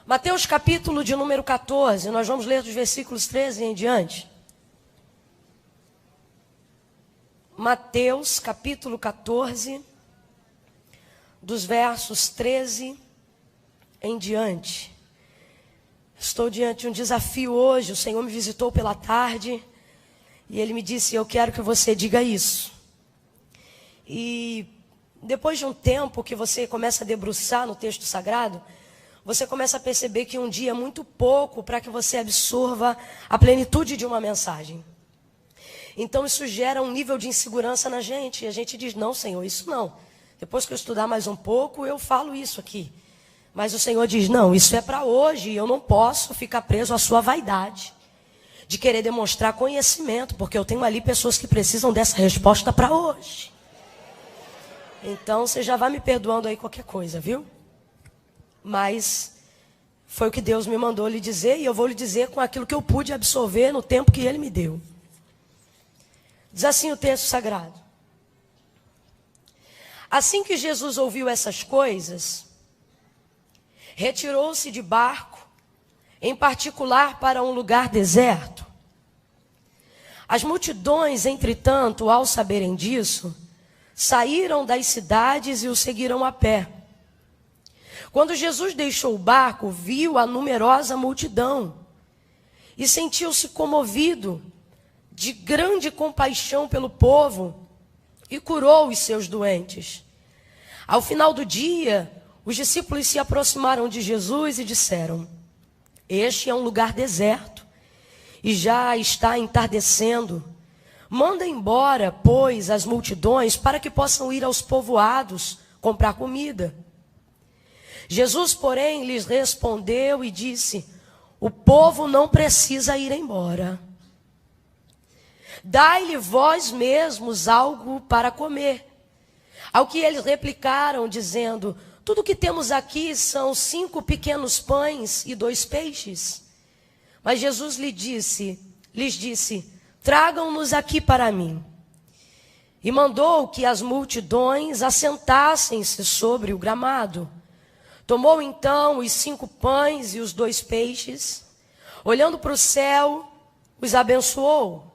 Mateus capítulo de número 14, nós vamos ler dos versículos 13 em diante. Mateus capítulo 14, dos versos 13 em diante. Estou diante de um desafio hoje, o Senhor me visitou pela tarde e Ele me disse, eu quero que você diga isso. E depois de um tempo que você começa a debruçar no texto sagrado, você começa a perceber que um dia é muito pouco para que você absorva a plenitude de uma mensagem. Então isso gera um nível de insegurança na gente. E a gente diz, não, Senhor, isso não. Depois que eu estudar mais um pouco, eu falo isso aqui. Mas o Senhor diz, não, isso é para hoje. E eu não posso ficar preso à sua vaidade. De querer demonstrar conhecimento. Porque eu tenho ali pessoas que precisam dessa resposta para hoje. Então você já vai me perdoando aí qualquer coisa, viu? Mas foi o que Deus me mandou lhe dizer. E eu vou lhe dizer com aquilo que eu pude absorver no tempo que Ele me deu. Diz assim o texto sagrado. Assim que Jesus ouviu essas coisas, retirou-se de barco, em particular para um lugar deserto. As multidões, entretanto, ao saberem disso, saíram das cidades e o seguiram a pé. Quando Jesus deixou o barco, viu a numerosa multidão e sentiu-se comovido de grande compaixão pelo povo e curou os seus doentes. Ao final do dia, os discípulos se aproximaram de Jesus e disseram, este é um lugar deserto e já está entardecendo. Manda embora, pois, as multidões para que possam ir aos povoados comprar comida. Jesus, porém, lhes respondeu e disse, o povo não precisa ir embora. Dai-lhe vós mesmos algo para comer. Ao que eles replicaram, dizendo, tudo que temos aqui são 5 pequenos pães e 2 peixes. Mas Jesus lhes disse, tragam-nos aqui para mim. E mandou que as multidões assentassem-se sobre o gramado. Tomou então os 5 pães e os 2 peixes, olhando para o céu, os abençoou.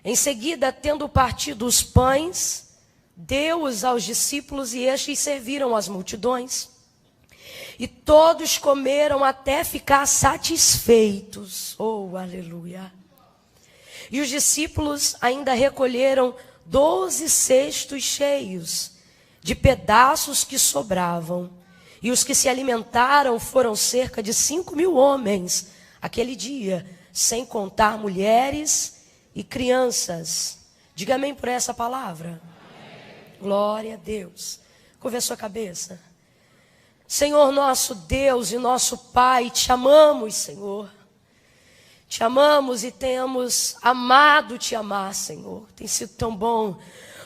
Em seguida, tendo partido os pães, deu-os aos discípulos e estes serviram as multidões. E todos comeram até ficar satisfeitos. Oh, aleluia! E os discípulos ainda recolheram 12 cestos cheios de pedaços que sobravam. E os que se alimentaram foram cerca de 5.000 homens aquele dia, sem contar mulheres e crianças. Diga amém por essa palavra. Amém. Glória a Deus. Curva a sua cabeça. Senhor nosso Deus e nosso Pai, te amamos, Senhor. Te amamos e temos amado te amar, Senhor. Tem sido tão bom.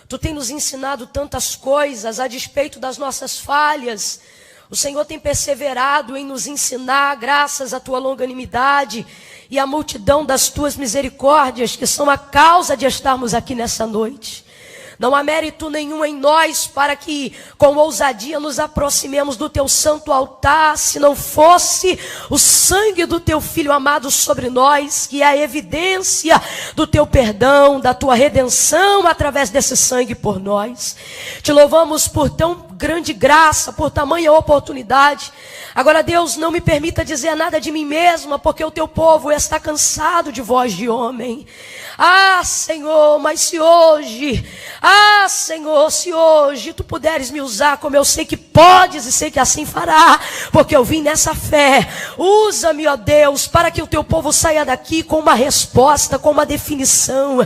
Tu tem nos ensinado tantas coisas a despeito das nossas falhas. O Senhor tem perseverado em nos ensinar, graças à tua longanimidade e à multidão das tuas misericórdias, que são a causa de estarmos aqui nessa noite. Não há mérito nenhum em nós para que com ousadia nos aproximemos do teu santo altar, se não fosse o sangue do teu Filho amado sobre nós, que é a evidência do teu perdão, da tua redenção através desse sangue por nós. Te louvamos por tão grande graça, por tamanha oportunidade. Agora, Deus, não me permita dizer nada de mim mesma, porque o teu povo está cansado de voz de homem. Ah, Senhor, mas se hoje tu puderes me usar como eu sei que podes e sei que assim fará, porque eu vim nessa fé. Usa-me, ó Deus, para que o teu povo saia daqui com uma resposta, com uma definição,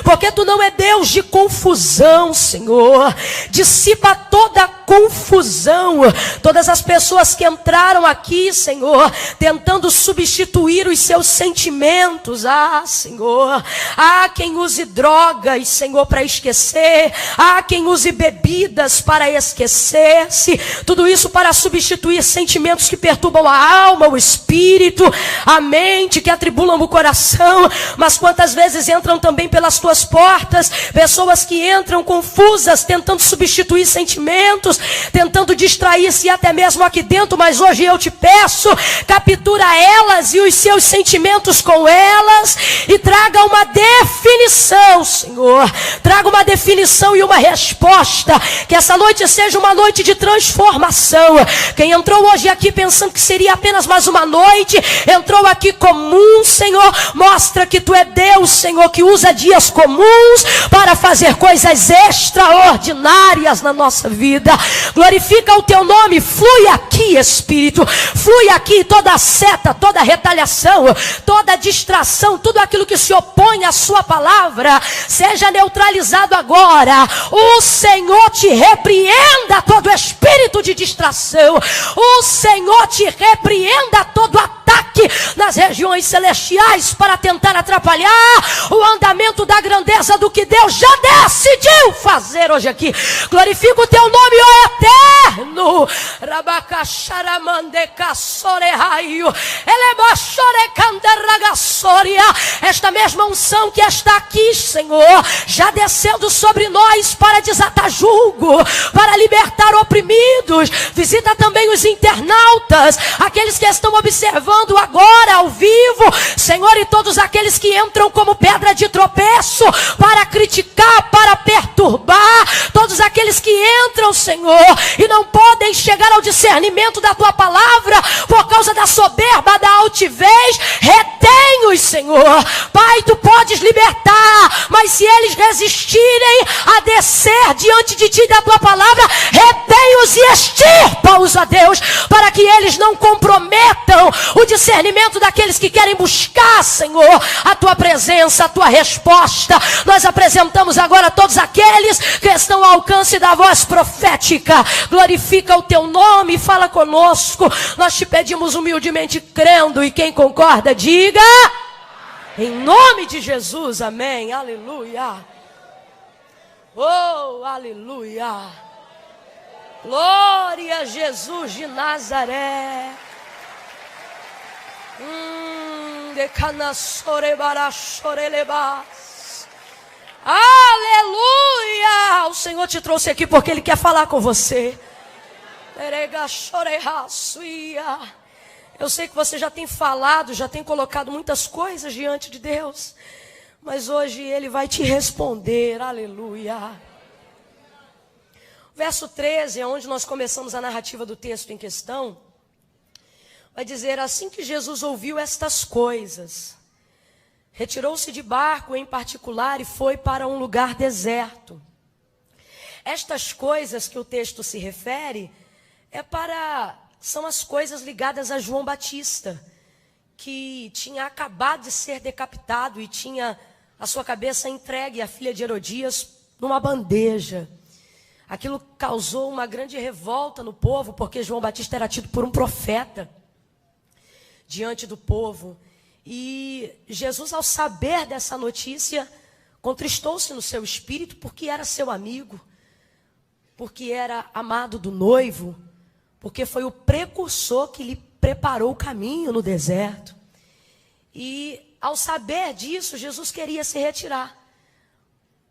porque tu não é Deus de confusão, Senhor. Dissipa toda a confusão, todas as pessoas que entraram aqui, Senhor, tentando substituir os seus sentimentos. Ah, Senhor, há quem use drogas, Senhor, para esquecer. Há quem use bebidas para esquecer-se. Tudo isso para substituir sentimentos que perturbam a alma, o espírito, a mente, que atribulam o coração. Mas quantas vezes entram também pelas tuas portas pessoas que entram confusas, tentando substituir sentimentos, tentando distrair-se até mesmo aqui dentro, mas hoje eu te peço, captura elas e os seus sentimentos com elas e traga uma definição, Senhor. Traga uma definição e uma resposta, que essa noite seja uma noite de transformação. Quem entrou hoje aqui pensando que seria apenas mais uma noite, entrou aqui comum, Senhor, mostra que Tu é Deus, Senhor, que usa dias comuns para fazer coisas extraordinárias na nossa vida. Glorifica o Teu nome, flui aqui, Espírito, flui aqui toda seta, toda retaliação, toda distração, tudo aquilo que se opõe à Sua palavra, seja neutralizado agora. O Senhor te repreenda todo espírito de distração, o Senhor te repreenda todo ataque nas regiões celestiais para tentar atrapalhar o andamento da grandeza do que Deus já decidiu fazer hoje aqui. Glorifica o Teu nome, ó Eterno. Esta mesma unção que está aqui, Senhor, já descendo sobre nós para desatar julgo, para libertar oprimidos. Visita também os internautas, aqueles que estão observando agora ao vivo, Senhor, e todos aqueles que entram como pedra de tropeço para criticar, para perturbar, todos aqueles que entram, Senhor, e não podem chegar ao discernimento da Tua palavra por causa da soberba, da altivez. Retém-os, Senhor. Pai, Tu podes libertar, mas se eles resistirem a descer diante de Ti da Tua palavra, retém-os e extirpa-os, ó Deus, para que eles não comprometam o discernimento daqueles que querem buscar, Senhor, a Tua presença, a Tua resposta. Nós apresentamos agora todos aqueles que estão ao alcance da voz profética. Glorifica o Teu nome e fala conosco. Nós te pedimos humildemente crendo, e quem concorda diga em nome de Jesus, amém, aleluia. Oh, aleluia. Glória a Jesus de Nazaré. Aleluia. O Senhor te trouxe aqui porque Ele quer falar com você. Eu sei que você já tem falado, já tem colocado muitas coisas diante de Deus, mas hoje Ele vai te responder. Aleluia. Verso 13 é onde nós começamos a narrativa do texto em questão. Vai dizer: assim que Jesus ouviu estas coisas, retirou-se de barco em particular e foi para um lugar deserto. Estas coisas que o texto se refere são as coisas ligadas a João Batista, que tinha acabado de ser decapitado e tinha a sua cabeça entregue à filha de Herodias numa bandeja. Aquilo causou uma grande revolta no povo, porque João Batista era tido por um profeta diante do povo. E Jesus, ao saber dessa notícia, contristou-se no seu espírito, porque era seu amigo, porque era amado do noivo, porque foi o precursor que lhe preparou o caminho no deserto. E ao saber disso, Jesus queria se retirar.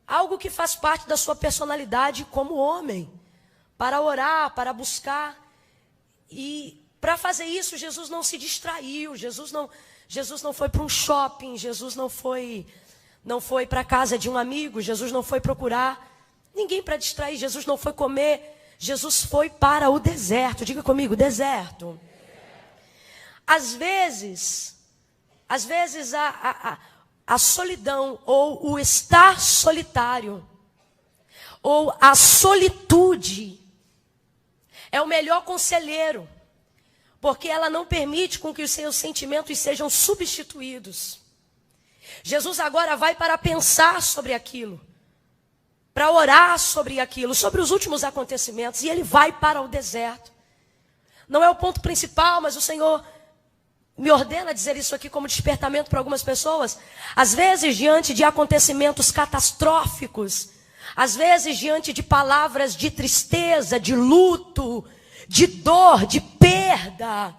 Algo que faz parte da sua personalidade como homem, para orar, para buscar. E para fazer isso, Jesus não se distraiu, Jesus não foi para um shopping, Jesus não foi para a casa de um amigo, Jesus não foi procurar ninguém para distrair, Jesus não foi comer, Jesus foi para o deserto. Diga comigo, deserto. Às vezes a solidão, ou o estar solitário, ou a solitude, é o melhor conselheiro, porque ela não permite com que os seus sentimentos sejam substituídos. Jesus agora vai para pensar sobre aquilo, para orar sobre aquilo, sobre os últimos acontecimentos, e ele vai para o deserto. Não é o ponto principal, mas o Senhor me ordena dizer isso aqui como despertamento para algumas pessoas. Às vezes, diante de acontecimentos catastróficos, às vezes, diante de palavras de tristeza, de luto, de dor, de perda,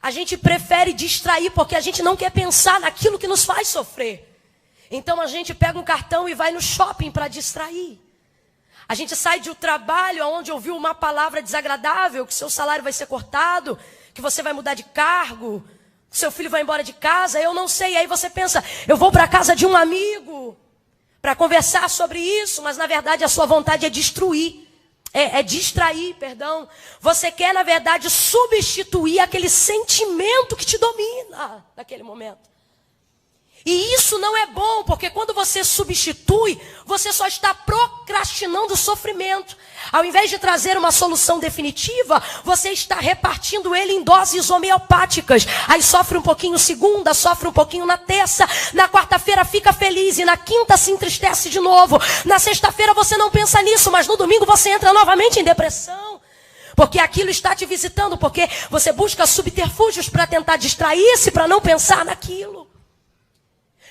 a gente prefere distrair porque a gente não quer pensar naquilo que nos faz sofrer. Então a gente pega um cartão e vai no shopping para distrair. A gente sai de um trabalho onde ouviu uma palavra desagradável, que seu salário vai ser cortado, que você vai mudar de cargo, que seu filho vai embora de casa, eu não sei. E aí você pensa, eu vou para a casa de um amigo para conversar sobre isso, mas na verdade a sua vontade é destruir. Distrair, perdão. Você quer, na verdade, substituir aquele sentimento que te domina naquele momento. E isso não é bom, porque quando você substitui, você só está procrastinando o sofrimento. Ao invés de trazer uma solução definitiva, você está repartindo ele em doses homeopáticas. Aí sofre um pouquinho segunda, sofre um pouquinho na terça, na quarta-feira fica feliz e na quinta se entristece de novo. Na sexta-feira você não pensa nisso, mas no domingo você entra novamente em depressão. Porque aquilo está te visitando, porque você busca subterfúgios para tentar distrair-se, para não pensar naquilo.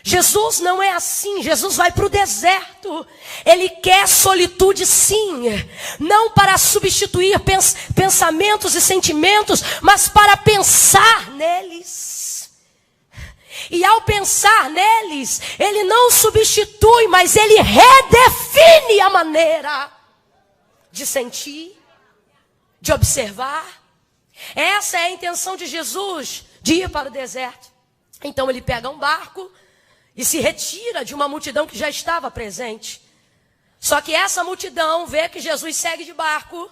Jesus não é assim, Jesus vai para o deserto, ele quer solitude sim, não para substituir pensamentos e sentimentos, mas para pensar neles. E ao pensar neles, ele não substitui, mas ele redefine a maneira de sentir, de observar. Essa é a intenção de Jesus, de ir para o deserto. Então ele pega um barco e se retira de uma multidão que já estava presente. Só que essa multidão vê que Jesus segue de barco.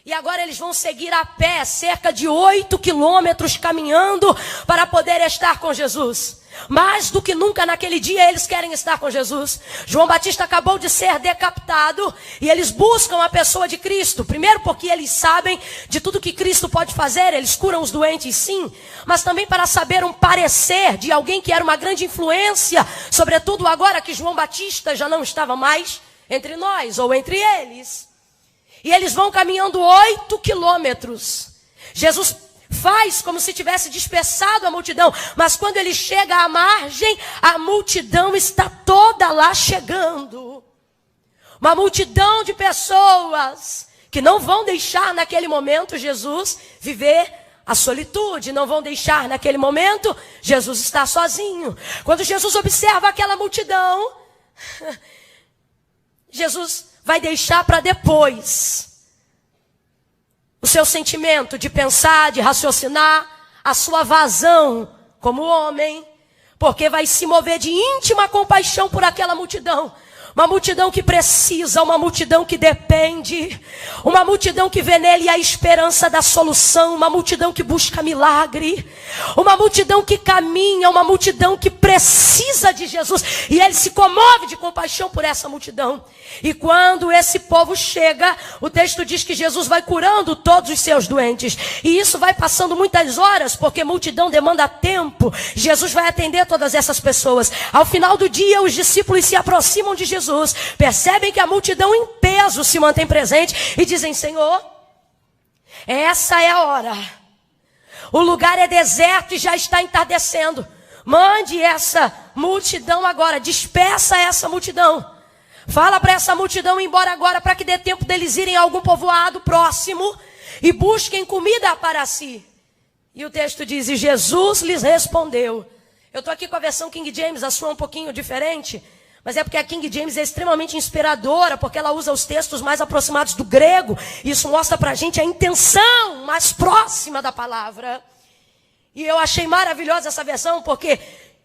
E agora eles vão seguir a pé, cerca de 8 quilômetros caminhando para poder estar com Jesus. Mais do que nunca naquele dia eles querem estar com Jesus. João Batista acabou de ser decapitado e eles buscam a pessoa de Cristo. Primeiro porque eles sabem de tudo que Cristo pode fazer, eles curam os doentes sim. Mas também para saber um parecer de alguém que era uma grande influência, sobretudo agora que João Batista já não estava mais entre nós ou entre eles. E eles vão caminhando 8 quilômetros. Jesus faz como se tivesse dispersado a multidão. Mas quando ele chega à margem, a multidão está toda lá chegando. Uma multidão de pessoas que não vão deixar naquele momento Jesus viver a solitude. Não vão deixar naquele momento Jesus estar sozinho. Quando Jesus observa aquela multidão, Jesus vai deixar para depois o seu sentimento de pensar, de raciocinar, a sua vazão como homem, porque vai se mover de íntima compaixão por aquela multidão. Uma multidão que precisa, uma multidão que depende, uma multidão que vê nele a esperança da solução, uma multidão que busca milagre, uma multidão que caminha, uma multidão que precisa de Jesus. E ele se comove de compaixão por essa multidão. E quando esse povo chega, o texto diz que Jesus vai curando todos os seus doentes. E isso vai passando muitas horas, porque multidão demanda tempo. Jesus vai atender todas essas pessoas. Ao final do dia, os discípulos se aproximam de Jesus. Percebem que a multidão em peso se mantém presente e dizem: Senhor, essa é a hora. O lugar é deserto e já está entardecendo. Mande essa multidão agora, dispersa essa multidão. Fala para essa multidão ir embora agora, para que dê tempo deles irem a algum povoado próximo e busquem comida para si. E o texto diz: e Jesus lhes respondeu. Eu estou aqui com a versão King James, a sua é um pouquinho diferente. Mas é porque a King James é extremamente inspiradora, porque ela usa os textos mais aproximados do grego. Isso mostra pra gente a intenção mais próxima da palavra. E eu achei maravilhosa essa versão, porque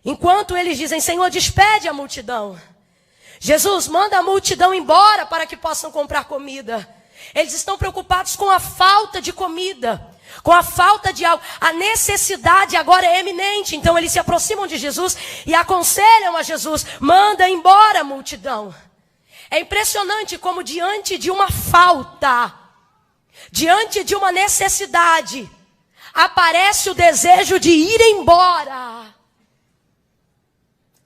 enquanto eles dizem: Senhor, despede a multidão, Jesus manda a multidão embora para que possam comprar comida. Eles estão preocupados com a falta de comida, com a falta de algo. A necessidade agora é eminente. Então eles se aproximam de Jesus e aconselham a Jesus: manda embora a multidão. É impressionante como diante de uma falta, diante de uma necessidade, aparece o desejo de ir embora.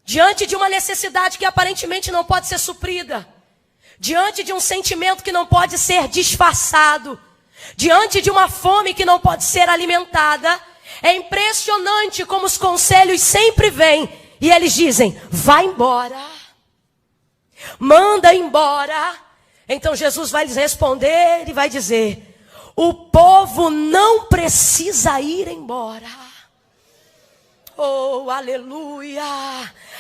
Diante de uma necessidade que aparentemente não pode ser suprida, diante de um sentimento que não pode ser disfarçado, diante de uma fome que não pode ser alimentada, é impressionante como os conselhos sempre vêm e eles dizem: vai embora, manda embora. Então Jesus vai lhes responder e vai dizer: o povo não precisa ir embora. Oh, aleluia.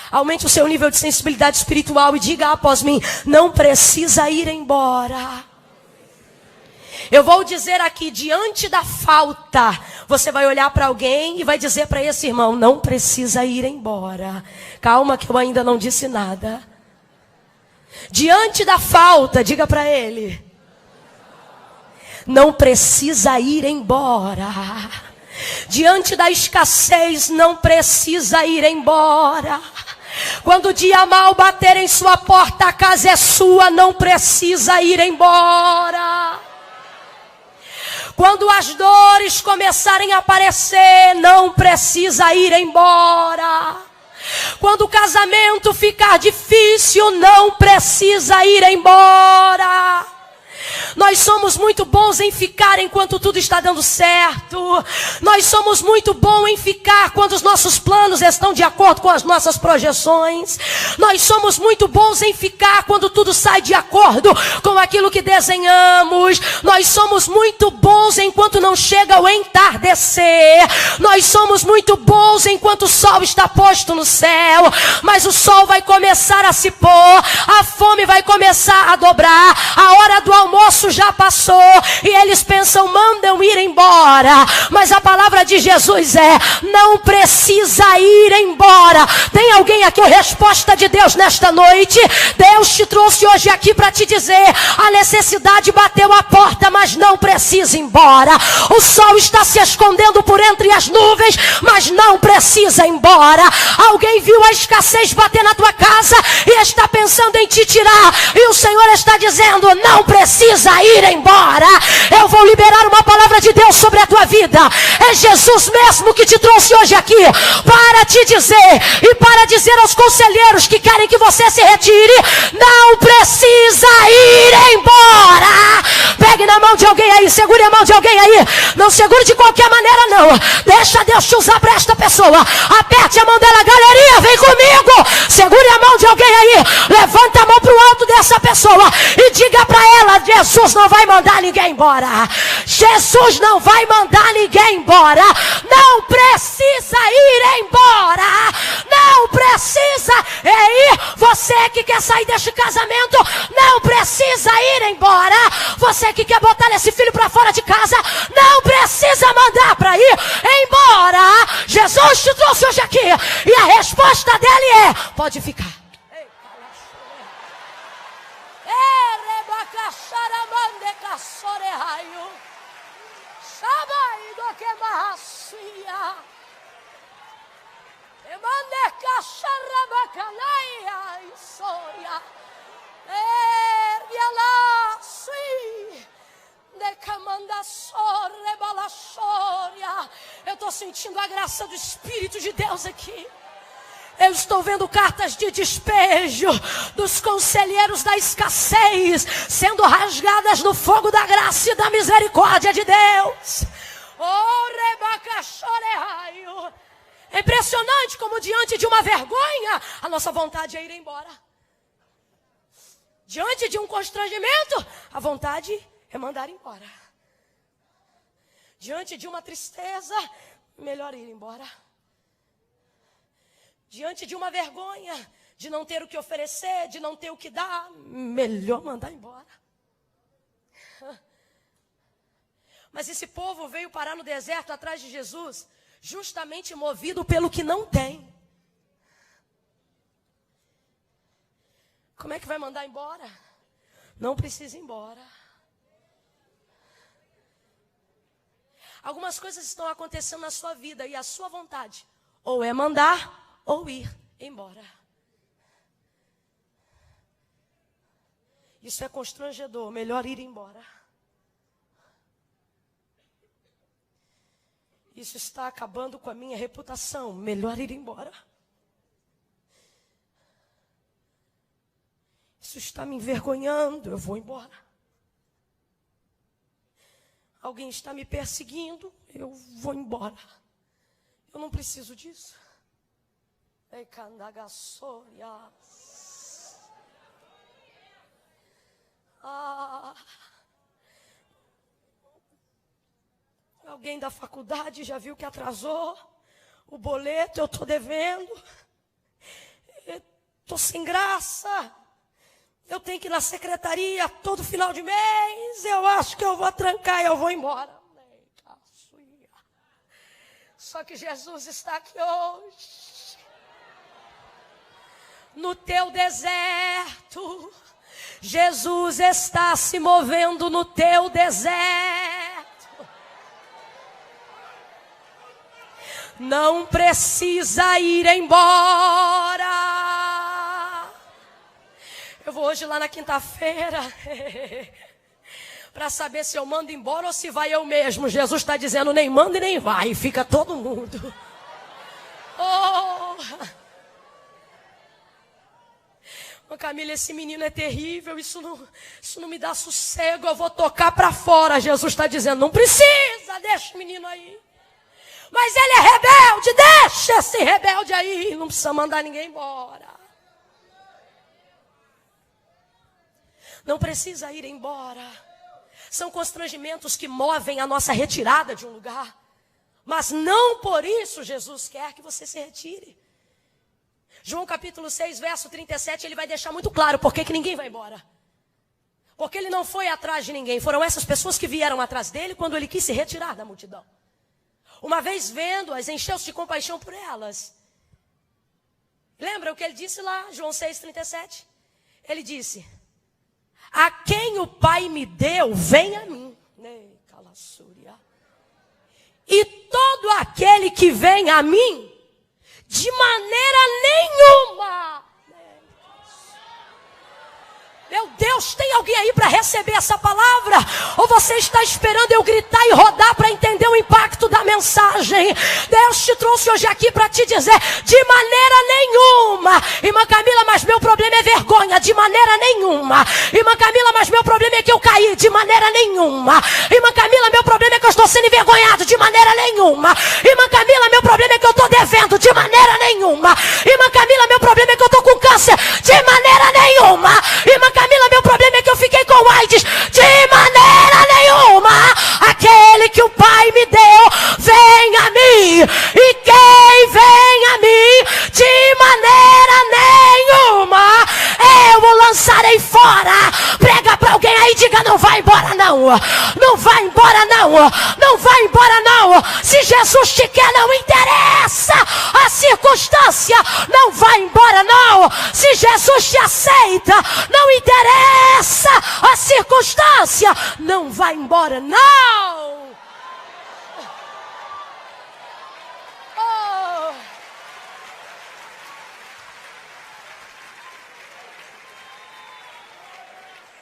Aumente o seu nível de sensibilidade espiritual e diga após mim: não precisa ir embora. Eu vou dizer aqui, diante da falta, você vai olhar para alguém e vai dizer para esse irmão: não precisa ir embora. Calma que eu ainda não disse nada. Diante da falta, diga para ele: não precisa ir embora. Diante da escassez, não precisa ir embora. Quando o dia mal bater em sua porta, a casa é sua, não precisa ir embora. Quando as dores começarem a aparecer, não precisa ir embora. Quando o casamento ficar difícil, não precisa ir embora. Nós somos muito bons em ficar enquanto tudo está dando certo. Nós somos muito bons em ficar quando os nossos planos estão de acordo com as nossas projeções. Nós somos muito bons em ficar quando tudo sai de acordo com aquilo que desenhamos. Nós somos muito bons enquanto não chega o entardecer. Nós somos muito bons enquanto o sol está posto no céu. Mas o sol vai começar a se pôr, a fome vai começar a dobrar, a hora do almoço já passou e eles pensam: mandam ir embora. Mas a palavra de Jesus é: não precisa ir embora. Tem alguém aqui? A resposta de Deus nesta noite. Deus te trouxe hoje aqui para te dizer: a necessidade bateu a porta, mas não precisa ir embora. O sol está se escondendo por entre as nuvens, mas não precisa ir embora. Alguém viu a escassez bater na tua casa e está pensando em te tirar, e o Senhor está dizendo: não precisa ir embora. Eu vou liberar uma palavra de Deus sobre a tua vida. É Jesus mesmo que te trouxe hoje aqui para te dizer, e para dizer aos conselheiros que querem que você se retire: não precisa ir embora. Pegue na mão de alguém aí, segure a mão de alguém aí. Não segure de qualquer maneira não. Deixa Deus te usar para esta pessoa. Aperte a mão dela: galerinha, vem comigo. Segure a mão de alguém aí. Levanta a mão para o alto dessa pessoa e diga para ela: Jesus não vai mandar ninguém embora. Jesus não vai mandar ninguém embora. Não precisa ir embora. Não precisa ir. Você que quer sair deste casamento, não precisa ir embora. Você que quer botar esse filho para fora de casa, não precisa mandar para ir embora. Jesus te trouxe hoje aqui e a resposta dele é: pode ficar. Eu estou sentindo a graça do Espírito de Deus aqui. Eu estou vendo cartas de despejo dos conselheiros da escassez sendo rasgadas no fogo da graça e da misericórdia de Deus. É impressionante como diante de uma vergonha, a nossa vontade é ir embora. Diante de um constrangimento, a vontade é mandar embora. Diante de uma tristeza, melhor ir embora. Diante de uma vergonha, de não ter o que oferecer, de não ter o que dar, melhor mandar embora. Mas esse povo veio parar no deserto atrás de Jesus, justamente movido pelo que não tem. Como é que vai mandar embora? Não precisa ir embora. Algumas coisas estão acontecendo na sua vida e a sua vontade ou é mandar ou ir embora. Isso é constrangedor, melhor ir embora. Isso está acabando com a minha reputação, melhor ir embora. Isso está me envergonhando, eu vou embora. Alguém está me perseguindo, eu vou embora. Eu não preciso disso. Alguém da faculdade já viu que atrasou. o boleto eu estou devendo, estou sem graça, eu tenho que ir na secretaria todo final de mês, eu acho que eu vou trancar e eu vou embora. Só que Jesus está aqui hoje, no teu deserto. Jesus está se movendo no teu deserto. Não precisa ir embora. Eu vou hoje lá na quinta-feira para saber se eu mando embora ou se vai eu mesmo. Jesus está dizendo, nem manda e nem vai, fica todo mundo. Oh! Camila, esse menino é terrível, isso não me dá sossego, eu vou tocar para fora. Jesus está dizendo, não precisa, deixa o menino aí. Mas ele é rebelde, deixa esse rebelde aí, não precisa mandar ninguém embora. Não precisa ir embora. São constrangimentos que movem a nossa retirada de um lugar. Mas não por isso Jesus quer que você se retire. João capítulo 6, verso 37, ele vai deixar muito claro por que ninguém vai embora. Porque ele não foi atrás de ninguém. Foram essas pessoas que vieram atrás dele quando ele quis se retirar da multidão. Uma vez vendo-as, encheu-se de compaixão por elas. Lembra o que ele disse lá, João 6, 37? Ele disse, a quem o Pai me deu, vem a mim. E todo aquele que vem a mim, de maneira nenhuma. Meu Deus, tem alguém aí para receber essa palavra? Ou você está esperando eu gritar e rodar para entender o impacto da mensagem? Deus te trouxe hoje aqui para te dizer, de maneira nenhuma. Irmã Camila, mas meu problema é vergonha, de maneira nenhuma. Irmã Camila, mas meu problema é que eu caí, de maneira nenhuma. Irmã Camila, meu problema é que eu estou sendo envergonhado, de maneira nenhuma. Irmã Camila, meu problema é que eu estou devendo, de maneira nenhuma. Irmã Camila, meu problema é que eu estou com câncer, de maneira nenhuma. Irmã Camila, meu problema é que eu fiquei com AIDS, de maneira nenhuma. Aquele que o Pai me deu, vem a mim. E quem vem a mim, de maneira nenhuma, eu o lançarei fora. Prega para alguém aí, diga, não vai embora não. Não vai embora não. Não vai embora não. Se Jesus te quer, não interessa a circunstância. Não vai embora não. Se Jesus te aceita, não interessa a circunstância. Não vai embora não. Oh.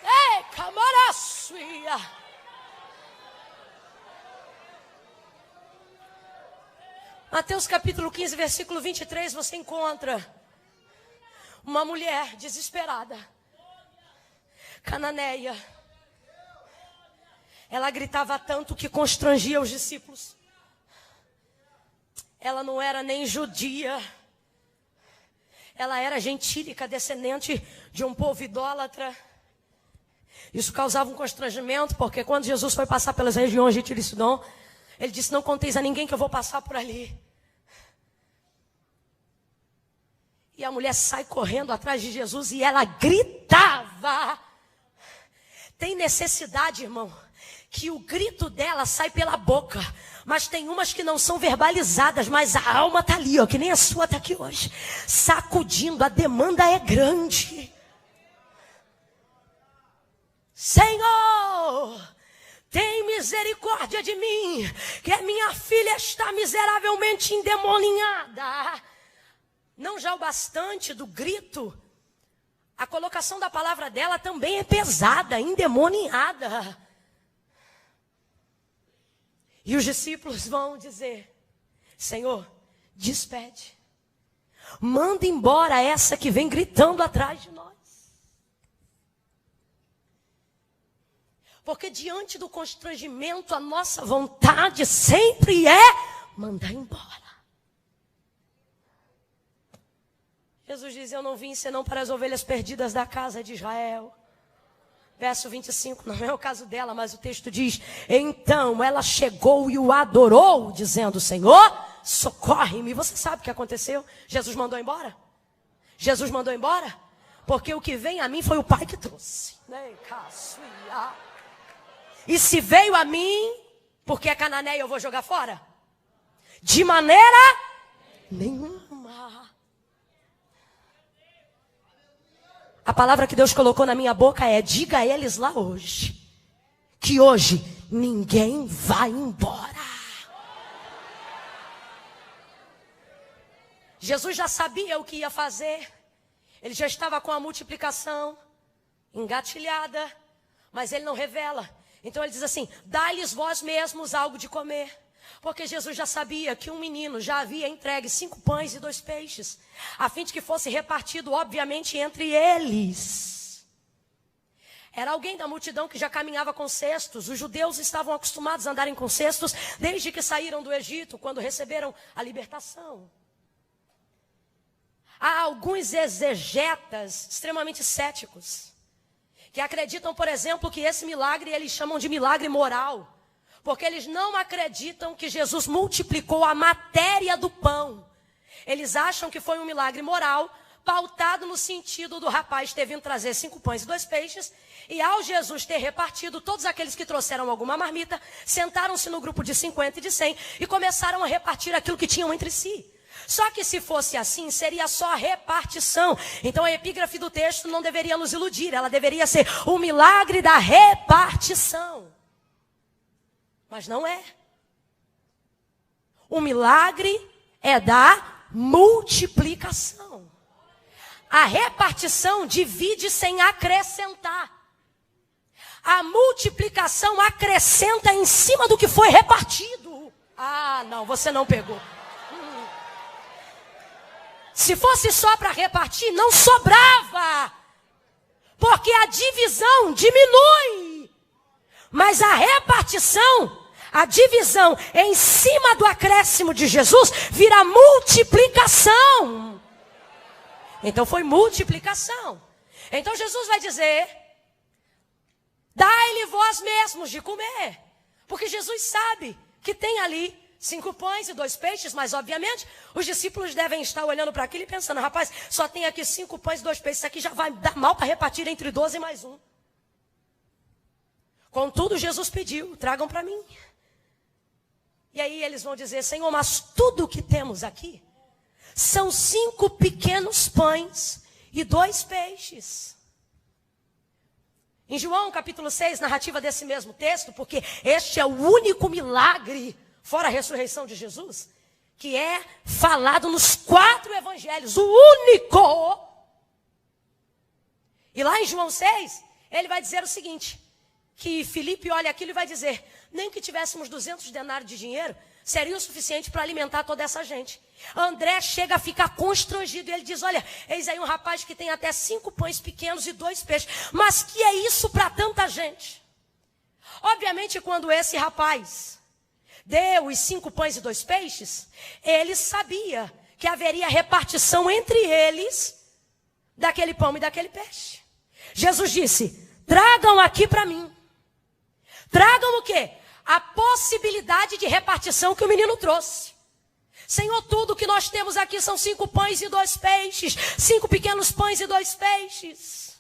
Ei, camaraçuia. Mateus capítulo 15, versículo 23, você encontra uma mulher desesperada, cananeia. Ela gritava tanto que constrangia os discípulos. Ela não era nem judia. Ela era gentílica, descendente de um povo idólatra. Isso causava um constrangimento, porque quando Jesus foi passar pelas regiões de Tiro e Sidom, ele disse, não conteis a ninguém que eu vou passar por ali. E a mulher sai correndo atrás de Jesus e ela gritava. Tem necessidade, irmão, que o grito dela sai pela boca. Mas tem umas que não são verbalizadas, mas a alma está ali, ó, que nem a sua está aqui hoje. Sacudindo, a demanda é grande. Senhor, tem misericórdia de mim, que a minha filha está miseravelmente endemoniada. Não já o bastante do grito, a colocação da palavra dela também é pesada, endemoniada. E os discípulos vão dizer, Senhor, despede. Manda embora essa que vem gritando atrás de nós. Porque diante do constrangimento, a nossa vontade sempre é mandar embora. Jesus diz, eu não vim senão para as ovelhas perdidas da casa de Israel. Verso 25, não é o caso dela, mas o texto diz, então ela chegou e o adorou, dizendo, Senhor, socorre-me. Você sabe o que aconteceu? Jesus mandou embora. Jesus mandou embora porque o que vem a mim foi o Pai que trouxe. E se veio a mim, porque é cananeia, eu vou jogar fora? De maneira nenhuma. A palavra que Deus colocou na minha boca é: diga a eles lá hoje, que hoje ninguém vai embora. Jesus já sabia o que ia fazer. Ele já estava com a multiplicação engatilhada, mas ele não revela. Então ele diz assim: dai-lhes vós mesmos algo de comer. Porque Jesus já sabia que um menino já havia entregue 5 pães e 2 peixes, a fim de que fosse repartido, obviamente, entre eles. Era alguém da multidão que já caminhava com cestos. Os judeus estavam acostumados a andarem com cestos desde que saíram do Egito, quando receberam a libertação. Há alguns exegetas extremamente céticos, que acreditam, por exemplo, que esse milagre eles chamam de milagre moral. Porque eles não acreditam que Jesus multiplicou a matéria do pão. Eles acham que foi um milagre moral, pautado no sentido do rapaz ter vindo trazer 5 pães e 2 peixes. E ao Jesus ter repartido, todos aqueles que trouxeram alguma marmita, sentaram-se no grupo de 50 e de 100 e começaram a repartir aquilo que tinham entre si. Só que se fosse assim, seria só repartição. Então a epígrafe do texto não deveria nos iludir. Ela deveria ser o milagre da repartição. Mas não é. O milagre é da multiplicação. A repartição divide sem acrescentar. A multiplicação acrescenta em cima do que foi repartido. Ah, não, você não pegou. Se fosse só para repartir, não sobrava. Porque a divisão diminui. Mas a repartição, a divisão em cima do acréscimo de Jesus, vira multiplicação. Então foi multiplicação. Então Jesus vai dizer: dai-lhe vós mesmos de comer. Porque Jesus sabe que tem ali 5 pães e 2 peixes, mas obviamente os discípulos devem estar olhando para aquilo e pensando: rapaz, só tem aqui 5 pães e 2 peixes, isso aqui já vai dar mal para repartir entre 12 e mais 1. Contudo, Jesus pediu: tragam para mim. E aí eles vão dizer: Senhor, mas tudo o que temos aqui são 5 pequenos pães e 2 peixes. Em João capítulo 6, narrativa desse mesmo texto, porque este é o único milagre, fora a ressurreição de Jesus, que é falado nos 4 evangelhos, o único. E lá em João 6, ele vai dizer o seguinte: que Filipe olha aquilo e vai dizer: nem que tivéssemos 200 denários de dinheiro, seria o suficiente para alimentar toda essa gente. André chega a ficar constrangido e ele diz: olha, eis aí um rapaz que tem até 5 pães pequenos e 2 peixes, mas que é isso para tanta gente? Obviamente, quando esse rapaz deu os 5 pães e 2 peixes, ele sabia que haveria repartição entre eles daquele pão e daquele peixe. Jesus disse: tragam aqui para mim. Tragam o quê? A possibilidade de repartição que o menino trouxe. Senhor, tudo que nós temos aqui são 5 pães e 2 peixes. 5 pequenos pães e 2 peixes.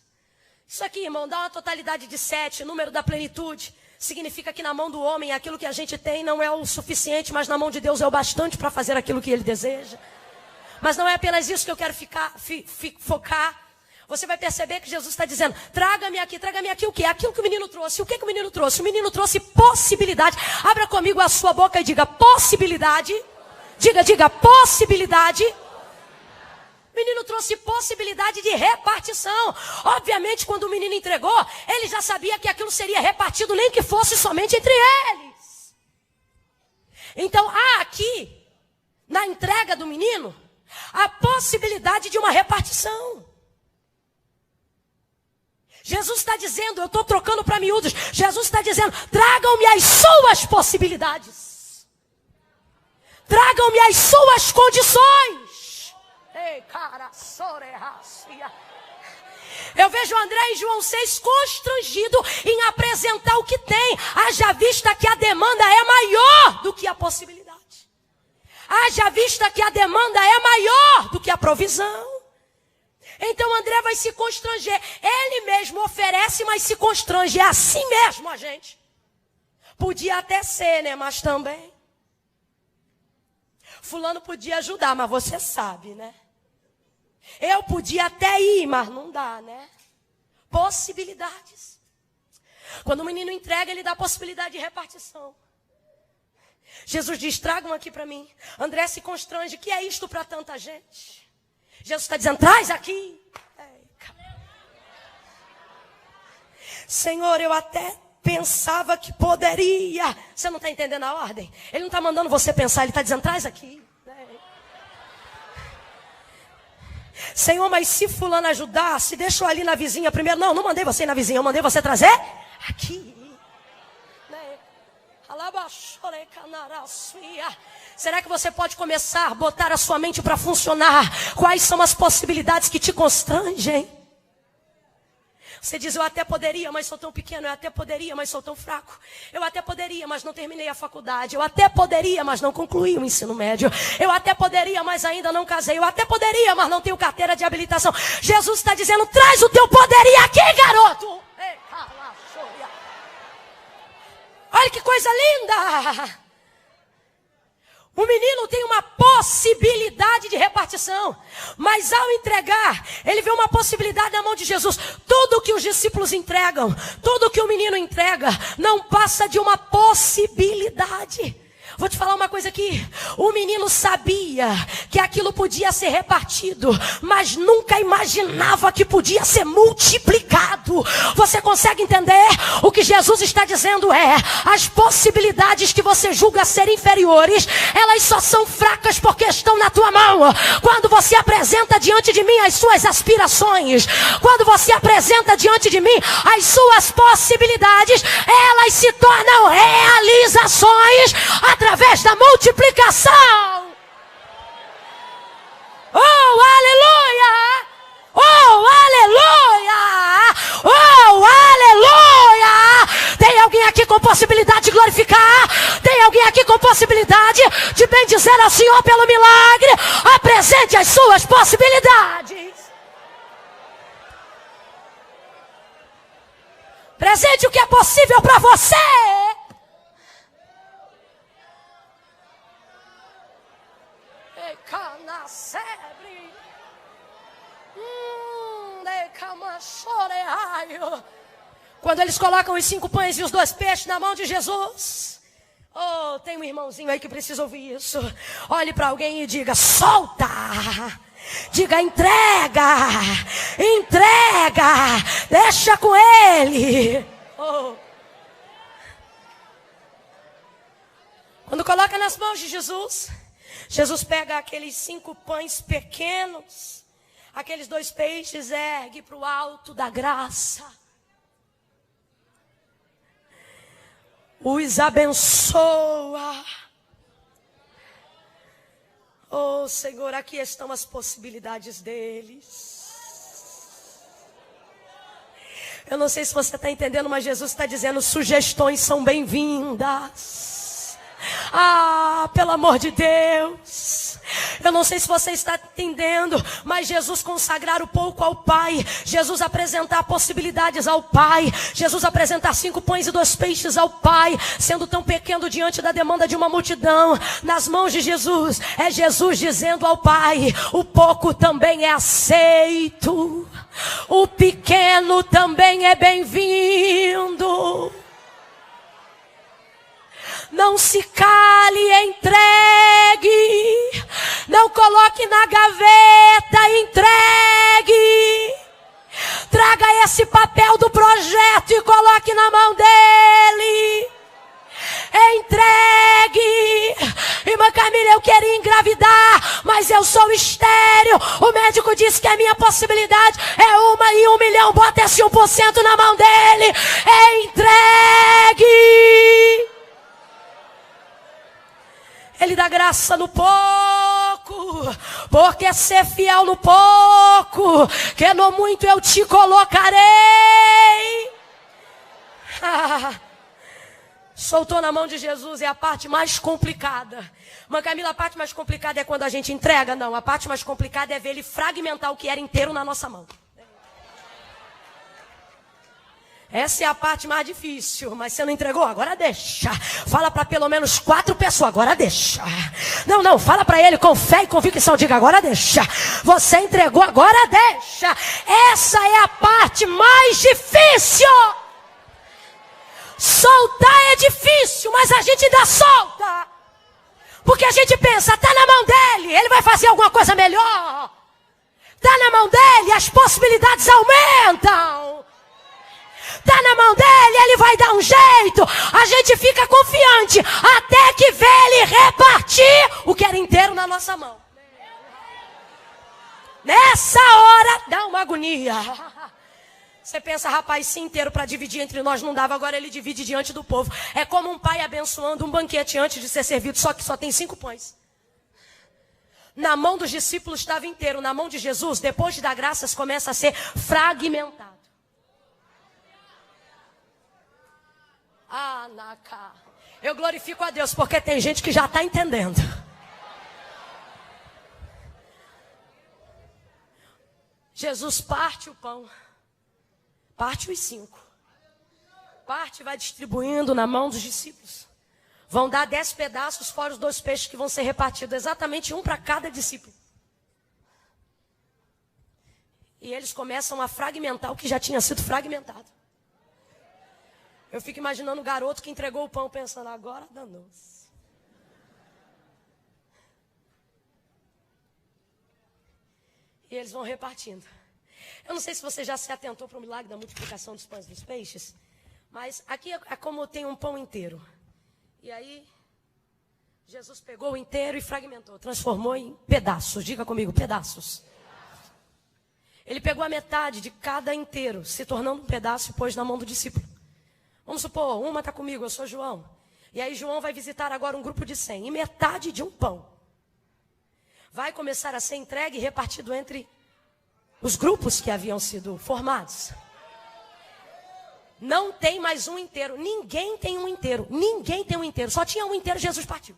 Isso aqui, irmão, dá uma totalidade de 7, número da plenitude. Significa que na mão do homem aquilo que a gente tem não é o suficiente, mas na mão de Deus é o bastante para fazer aquilo que Ele deseja. Mas não é apenas isso que eu quero focar. Você vai perceber que Jesus está dizendo: traga-me aqui o quê? Aquilo que o menino trouxe. O que o menino trouxe? O menino trouxe possibilidade. Abra comigo a sua boca e diga: possibilidade. Diga, possibilidade. O menino trouxe possibilidade de repartição. Obviamente, quando o menino entregou, ele já sabia que aquilo seria repartido, nem que fosse somente entre eles. Então, há aqui, na entrega do menino, a possibilidade de uma repartição. Jesus está dizendo, eu estou trocando para miúdos, Jesus está dizendo: tragam-me as suas possibilidades. Tragam-me as suas condições. Ei, cara, eu vejo André em João 6 constrangido em apresentar o que tem, haja vista que a demanda é maior do que a possibilidade. Haja vista que a demanda é maior do que a provisão. Então André vai se constranger. Ele mesmo oferece, mas se constrange. É assim mesmo, a gente. Podia até ser, né? Mas também. Fulano podia ajudar, mas você sabe, né? Eu podia até ir, mas não dá, né? Possibilidades. Quando o menino entrega, ele dá possibilidade de repartição. Jesus diz, tragam aqui para mim. André se constrange, que é isto para tanta gente? Jesus está dizendo, traz aqui. Senhor, eu até pensava que poderia. Você não está entendendo a ordem? Ele não está mandando você pensar, ele está dizendo, traz aqui. Senhor, mas se fulano ajudar, se deixou ali na vizinha primeiro. Não, não mandei você ir na vizinha, eu mandei você trazer aqui. Será que você pode começar a botar a sua mente para funcionar? Quais são as possibilidades que te constrangem? Você diz, eu até poderia, mas sou tão pequeno. Eu até poderia, mas sou tão fraco. Eu até poderia, mas não terminei a faculdade. Eu até poderia, mas não concluí o ensino médio. Eu até poderia, mas ainda não casei. Eu até poderia, mas não tenho carteira de habilitação. Jesus está dizendo, traz o teu poderia aqui, garoto. Olha que coisa linda. O menino tem uma possibilidade de repartição, mas ao entregar, ele vê uma possibilidade na mão de Jesus. Tudo que os discípulos entregam, tudo que o menino entrega, não passa de uma possibilidade. Vou te falar uma coisa aqui. O menino sabia que aquilo podia ser repartido, mas nunca imaginava que podia ser multiplicado. Você consegue entender? O que Jesus está dizendo é, as possibilidades que você julga ser inferiores, elas só são fracas porque estão na tua mão. Quando você apresenta diante de mim as suas aspirações, quando você apresenta diante de mim as suas possibilidades, elas se tornam realizações através da multiplicação. Oh, aleluia! Oh, aleluia! Oh, aleluia! Tem alguém aqui com possibilidade de glorificar? Tem alguém aqui com possibilidade de bendizer ao Senhor pelo milagre? Apresente as suas possibilidades. Presente o que é possível para você. Quando eles colocam os 5 pães e os 2 peixes na mão de Jesus. Oh, tem um irmãozinho aí que precisa ouvir isso. Olhe para alguém e diga, solta. Diga, entrega. Entrega. Deixa com ele. Oh. Quando coloca nas mãos de Jesus, Jesus pega aqueles 5 pães pequenos, aqueles 2 peixes, ergue para o alto da graça. Os abençoa. Oh, Senhor, aqui estão as possibilidades deles. Eu não sei se você está entendendo, mas Jesus está dizendo, sugestões são bem-vindas. Ah, pelo amor de Deus. Eu não sei se você está entendendo, mas Jesus consagrar o pouco ao Pai, Jesus apresentar possibilidades ao Pai, Jesus apresentar 5 pães e 2 peixes ao Pai, sendo tão pequeno diante da demanda de uma multidão, nas mãos de Jesus, é Jesus dizendo ao Pai, o pouco também é aceito, o pequeno também é bem-vindo. Não se cale, entregue. Não coloque na gaveta, entregue. Traga esse papel do projeto e coloque na mão dele. Entregue. Irmã Camila, eu queria engravidar, mas eu sou estéril. O médico disse que a minha possibilidade é 1 em 1 milhão. Bota esse 1% na mão dele. Entregue. Ele dá graça no pouco, porque ser fiel no pouco, que no muito eu te colocarei. Soltou na mão de Jesus, é a parte mais complicada. Mas Camila, a parte mais complicada é quando a gente entrega? Não, a parte mais complicada é ver ele fragmentar o que era inteiro na nossa mão. Essa é a parte mais difícil, mas você não entregou? Agora deixa. Fala para pelo menos 4 pessoas, agora deixa. Não, fala para ele com fé e convicção, diga, agora deixa. Você entregou, agora deixa. Essa é a parte mais difícil. Soltar é difícil, mas a gente ainda solta. Porque a gente pensa, tá na mão dele, ele vai fazer alguma coisa melhor. Tá na mão dele, as possibilidades aumentam. Tá na mão dele, ele vai dar um jeito. A gente fica confiante até que vê ele repartir o que era inteiro na nossa mão. Nessa hora dá uma agonia. Você pensa, rapaz, se inteiro para dividir entre nós não dava, agora ele divide diante do povo. É como um pai abençoando um banquete antes de ser servido, só que só tem 5 pães. Na mão dos discípulos estava inteiro, na mão de Jesus, depois de dar graças, começa a ser fragmentado. Ah, Naká. Eu glorifico a Deus porque tem gente que já está entendendo. Jesus parte o pão. Parte os 5. Parte e vai distribuindo na mão dos discípulos. Vão dar 10 pedaços fora os 2 peixes que vão ser repartidos. Exatamente um para cada discípulo. E eles começam a fragmentar o que já tinha sido fragmentado. Eu fico imaginando o garoto que entregou o pão pensando, agora danou-se. E eles vão repartindo. Eu não sei se você já se atentou para o milagre da multiplicação dos pães e dos peixes, mas aqui é como tem um pão inteiro. E aí, Jesus pegou o inteiro e fragmentou, transformou em pedaços. Diga comigo, pedaços. Ele pegou a metade de cada inteiro, se tornando um pedaço e pôs na mão do discípulo. Vamos supor, uma está comigo, eu sou João. E aí João vai visitar agora um grupo de 100. E metade de um pão vai começar a ser entregue e repartido entre os grupos que haviam sido formados. Não tem mais um inteiro. Ninguém tem um inteiro. Ninguém tem um inteiro. Só tinha um inteiro, Jesus partiu.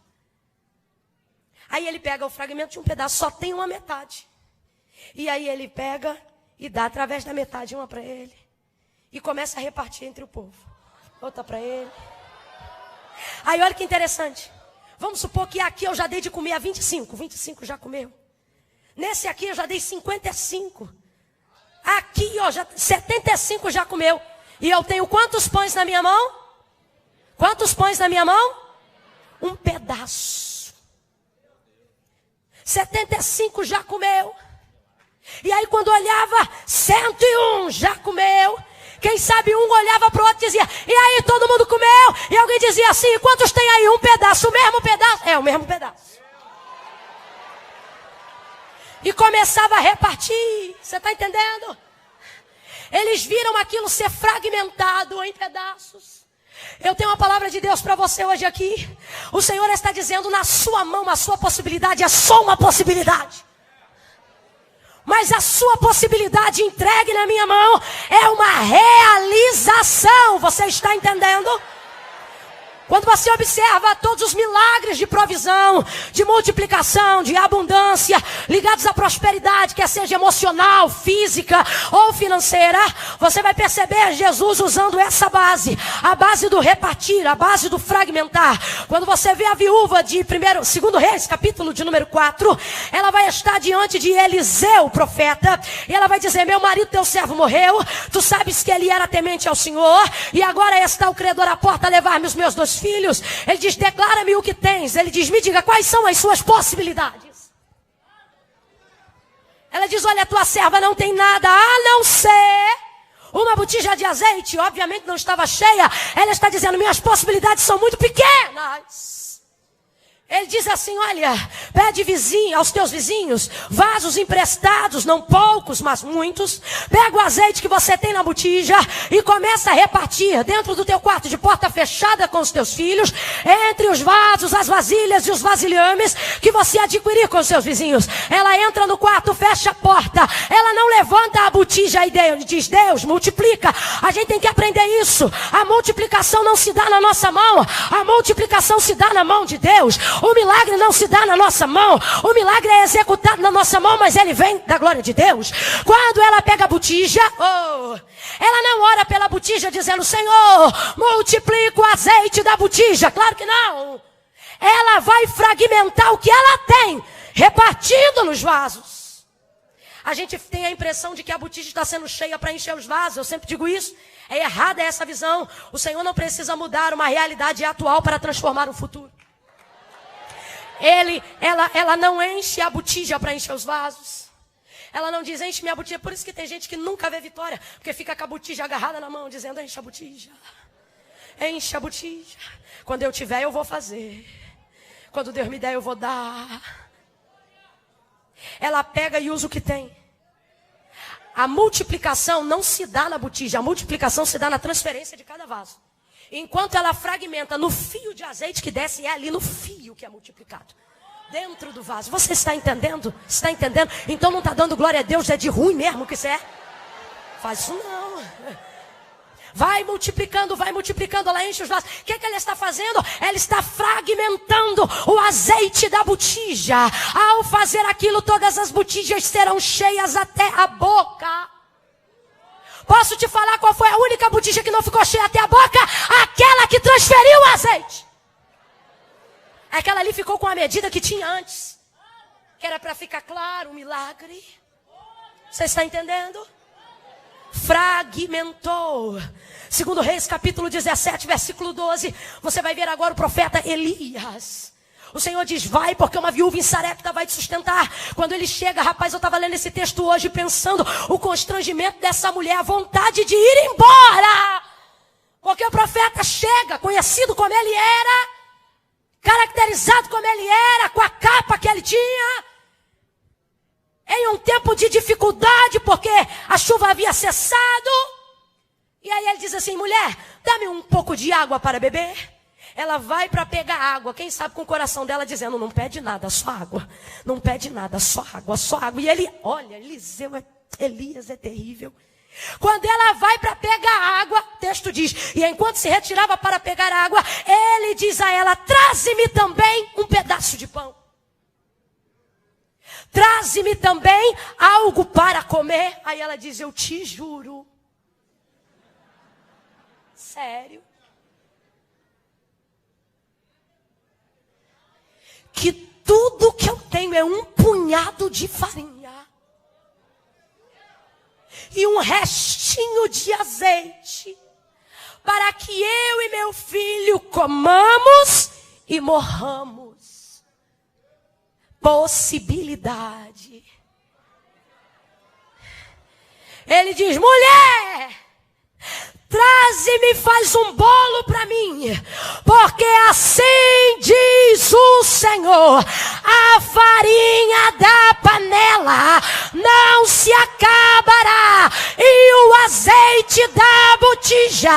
Aí ele pega o fragmento de um pedaço, só tem uma metade. E aí ele pega e dá através da metade uma para ele. E começa a repartir entre o povo. Outra para ele. Aí olha que interessante. Vamos supor que aqui eu já dei de comer a 25. 25 já comeu. Nesse aqui eu já dei 55. Aqui, ó, 75 já comeu. E eu tenho quantos pães na minha mão? Quantos pães na minha mão? Um pedaço. 75 já comeu. E aí quando olhava, 101 já comeu. Quem sabe um olhava para o outro e dizia, e aí todo mundo comeu? E alguém dizia assim, quantos tem aí? Um pedaço, o mesmo pedaço? É, o mesmo pedaço. E começava a repartir. Você está entendendo? Eles viram aquilo ser fragmentado em pedaços. Eu tenho uma palavra de Deus para você hoje aqui. O Senhor está dizendo, na sua mão, a sua possibilidade é só uma possibilidade. Mas a sua possibilidade entregue na minha mão é uma realização. Você está entendendo? Quando você observa todos os milagres de provisão, de multiplicação, de abundância, ligados à prosperidade, quer seja emocional, física ou financeira, você vai perceber Jesus usando essa base, a base do repartir, a base do fragmentar. Quando você vê a viúva de 2 Reis, capítulo de número 4, ela vai estar diante de Eliseu, o profeta, e ela vai dizer, meu marido, teu servo morreu, tu sabes que ele era temente ao Senhor, e agora está o credor à porta a levar-me os meus 2 filhos. Ele diz, declara-me o que tens. Ele diz, me diga quais são as suas possibilidades. Ela diz, olha, tua serva não tem nada a não ser uma botija de azeite. Obviamente não estava cheia. Ela está dizendo, minhas possibilidades são muito pequenas. Ele diz assim, olha, pede aos teus vizinhos, vasos emprestados, não poucos, mas muitos. Pega o azeite que você tem na botija e começa a repartir dentro do teu quarto de porta fechada com os teus filhos, entre os vasos, as vasilhas e os vasilhames que você adquirir com os seus vizinhos. Ela entra no quarto, fecha a porta, ela não levanta a botija e diz, Deus, multiplica. A gente tem que aprender isso. A multiplicação não se dá na nossa mão, a multiplicação se dá na mão de Deus. O milagre não se dá na nossa mão. O milagre é executado na nossa mão, mas ele vem da glória de Deus. Quando ela pega a botija, ela não ora pela botija dizendo, Senhor, multiplica o azeite da botija. Claro que não. Ela vai fragmentar o que ela tem, repartindo nos vasos. A gente tem a impressão de que a botija está sendo cheia para encher os vasos. Eu sempre digo isso. É errada essa visão. O Senhor não precisa mudar uma realidade atual para transformar o futuro. Ela não enche a botija para encher os vasos. Ela não diz, enche minha botija. Por isso que tem gente que nunca vê vitória, porque fica com a botija agarrada na mão, dizendo, enche a botija. Enche a botija. Quando eu tiver, eu vou fazer. Quando Deus me der, eu vou dar. Ela pega e usa o que tem. A multiplicação não se dá na botija. A multiplicação se dá na transferência de cada vaso. Enquanto ela fragmenta no fio de azeite que desce, é ali no fio que é multiplicado. Dentro do vaso. Você está entendendo? Está entendendo? Então não está dando glória a Deus, é de ruim mesmo que isso é? Faz isso não. Vai multiplicando, ela enche os vasos. O que ela está fazendo? Ela está fragmentando o azeite da botija. Ao fazer aquilo, todas as botijas serão cheias até a boca. Posso te falar qual foi a única botija que não ficou cheia até a boca? Aquela que transferiu o azeite. Aquela ali ficou com a medida que tinha antes. Que era para ficar claro o milagre. Você está entendendo? Fragmentou. Segundo Reis, capítulo 17, versículo 12. Você vai ver agora o profeta Elias. O Senhor diz, vai, porque uma viúva em Sarepta vai te sustentar. Quando ele chega, rapaz, eu estava lendo esse texto hoje, pensando o constrangimento dessa mulher, a vontade de ir embora. Porque o profeta chega, conhecido como ele era, caracterizado como ele era, com a capa que ele tinha, em um tempo de dificuldade, porque a chuva havia cessado. E aí ele diz assim, mulher, dá-me um pouco de água para beber. Ela vai para pegar água, quem sabe com o coração dela dizendo, não pede nada, só água. Não pede nada, só água, só água. E ele, olha, Elias é terrível. Quando ela vai para pegar água, o texto diz, e enquanto se retirava para pegar água, ele diz a ela, traze-me também um pedaço de pão. Traze-me também algo para comer. Aí ela diz, eu te juro. Sério? Que tudo que eu tenho é um punhado de farinha e um restinho de azeite, para que eu e meu filho comamos e morramos. Possibilidade. Ele diz, mulher, traze-me, faz um bolo para mim, porque assim diz o Senhor, a farinha da panela não se acabará, e o azeite da botija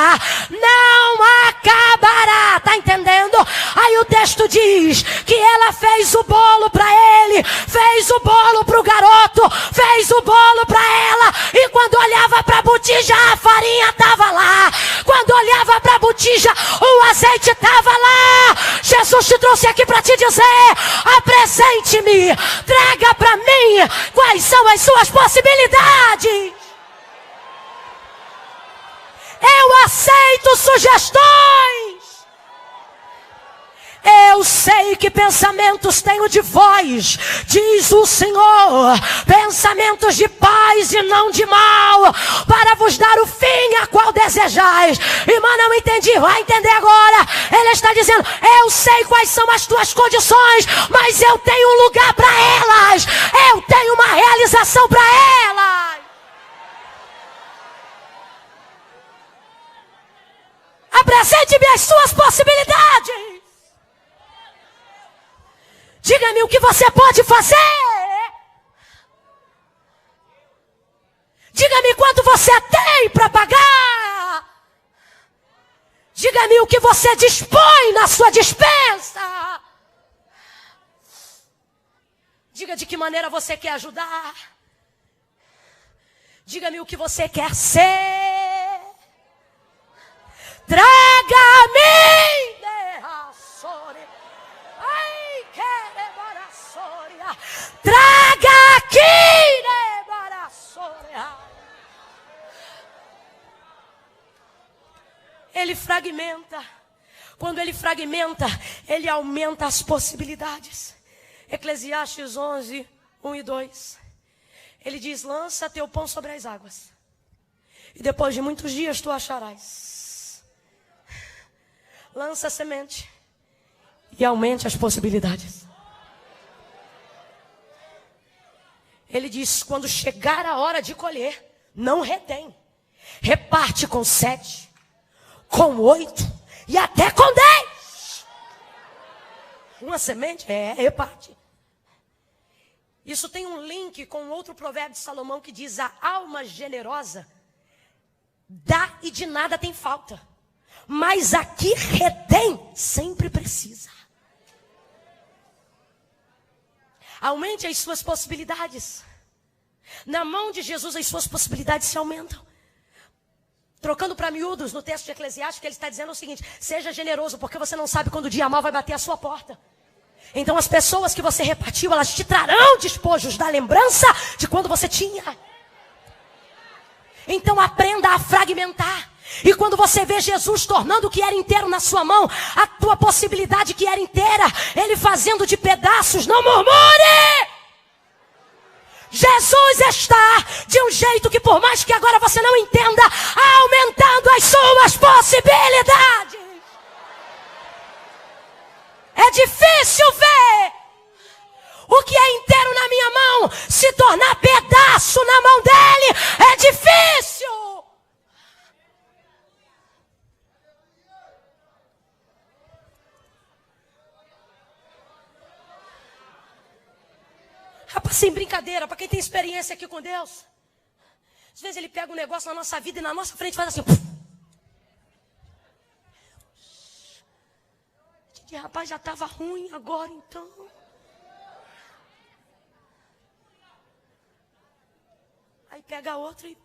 não acabará. Está entendendo? Aí o texto diz que ela fez o bolo para ele, fez o bolo para o garoto, fez o bolo para ela, e quando olhava para a botija, a farinha estava lá. Quando olhava para a botija, o azeite estava lá. Jesus te trouxe aqui para te dizer, apresente-me, traga para mim quais são as suas possibilidades. Eu aceito sugestões. Eu sei que pensamentos tenho de vós, diz o Senhor, pensamentos de paz e não de mal, para vos dar o fim a qual desejais. Irmã, não entendi, vai entender agora. Ele está dizendo, eu sei quais são as tuas condições, mas eu tenho um lugar para elas, eu tenho uma realização para elas. Apresente-me as suas possibilidades. Diga-me o que você pode fazer. Diga-me quanto você tem para pagar. Diga-me o que você dispõe na sua despensa. Diga de que maneira você quer ajudar. Diga-me o que você quer ser. Traga-me. Ai, traga aqui. Ele fragmenta. Quando ele fragmenta, ele aumenta as possibilidades. Eclesiastes 11, 1 e 2. Ele diz: lança teu pão sobre as águas, e depois de muitos dias tu acharás. Lança a semente e aumente as possibilidades. Ele diz: quando chegar a hora de colher, não retém. Reparte com 7, com 8 e até com 10. Uma semente reparte. Isso tem um link com outro provérbio de Salomão que diz: a alma generosa dá e de nada tem falta, mas a que retém sempre precisa. Aumente as suas possibilidades. Na mão de Jesus as suas possibilidades se aumentam. Trocando para miúdos, no texto de Eclesiastes, que ele está dizendo o seguinte: seja generoso, porque você não sabe quando o dia mal vai bater a sua porta. Então as pessoas que você repartiu, elas te trarão despojos da lembrança de quando você tinha. Então aprenda a fragmentar. E quando você vê Jesus tornando o que era inteiro na sua mão, a tua possibilidade que era inteira, ele fazendo de pedaços, não murmure! Jesus está de um jeito que, por mais que agora você não entenda, aumentando as suas possibilidades. É difícil ver o que é inteiro na minha mão se tornar pedaço na mão dele. É difícil. Rapaz, sem brincadeira, para quem tem experiência aqui com Deus, às vezes ele pega um negócio na nossa vida e na nossa frente faz assim. E rapaz, já estava ruim agora então. Aí pega outro e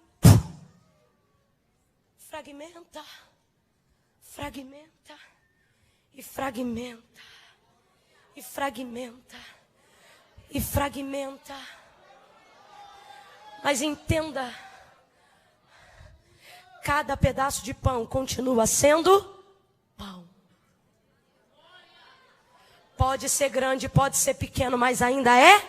fragmenta, fragmenta, e fragmenta, e fragmenta, e fragmenta. Mas entenda, cada pedaço de pão continua sendo pão. Pode ser grande, pode ser pequeno, mas ainda é.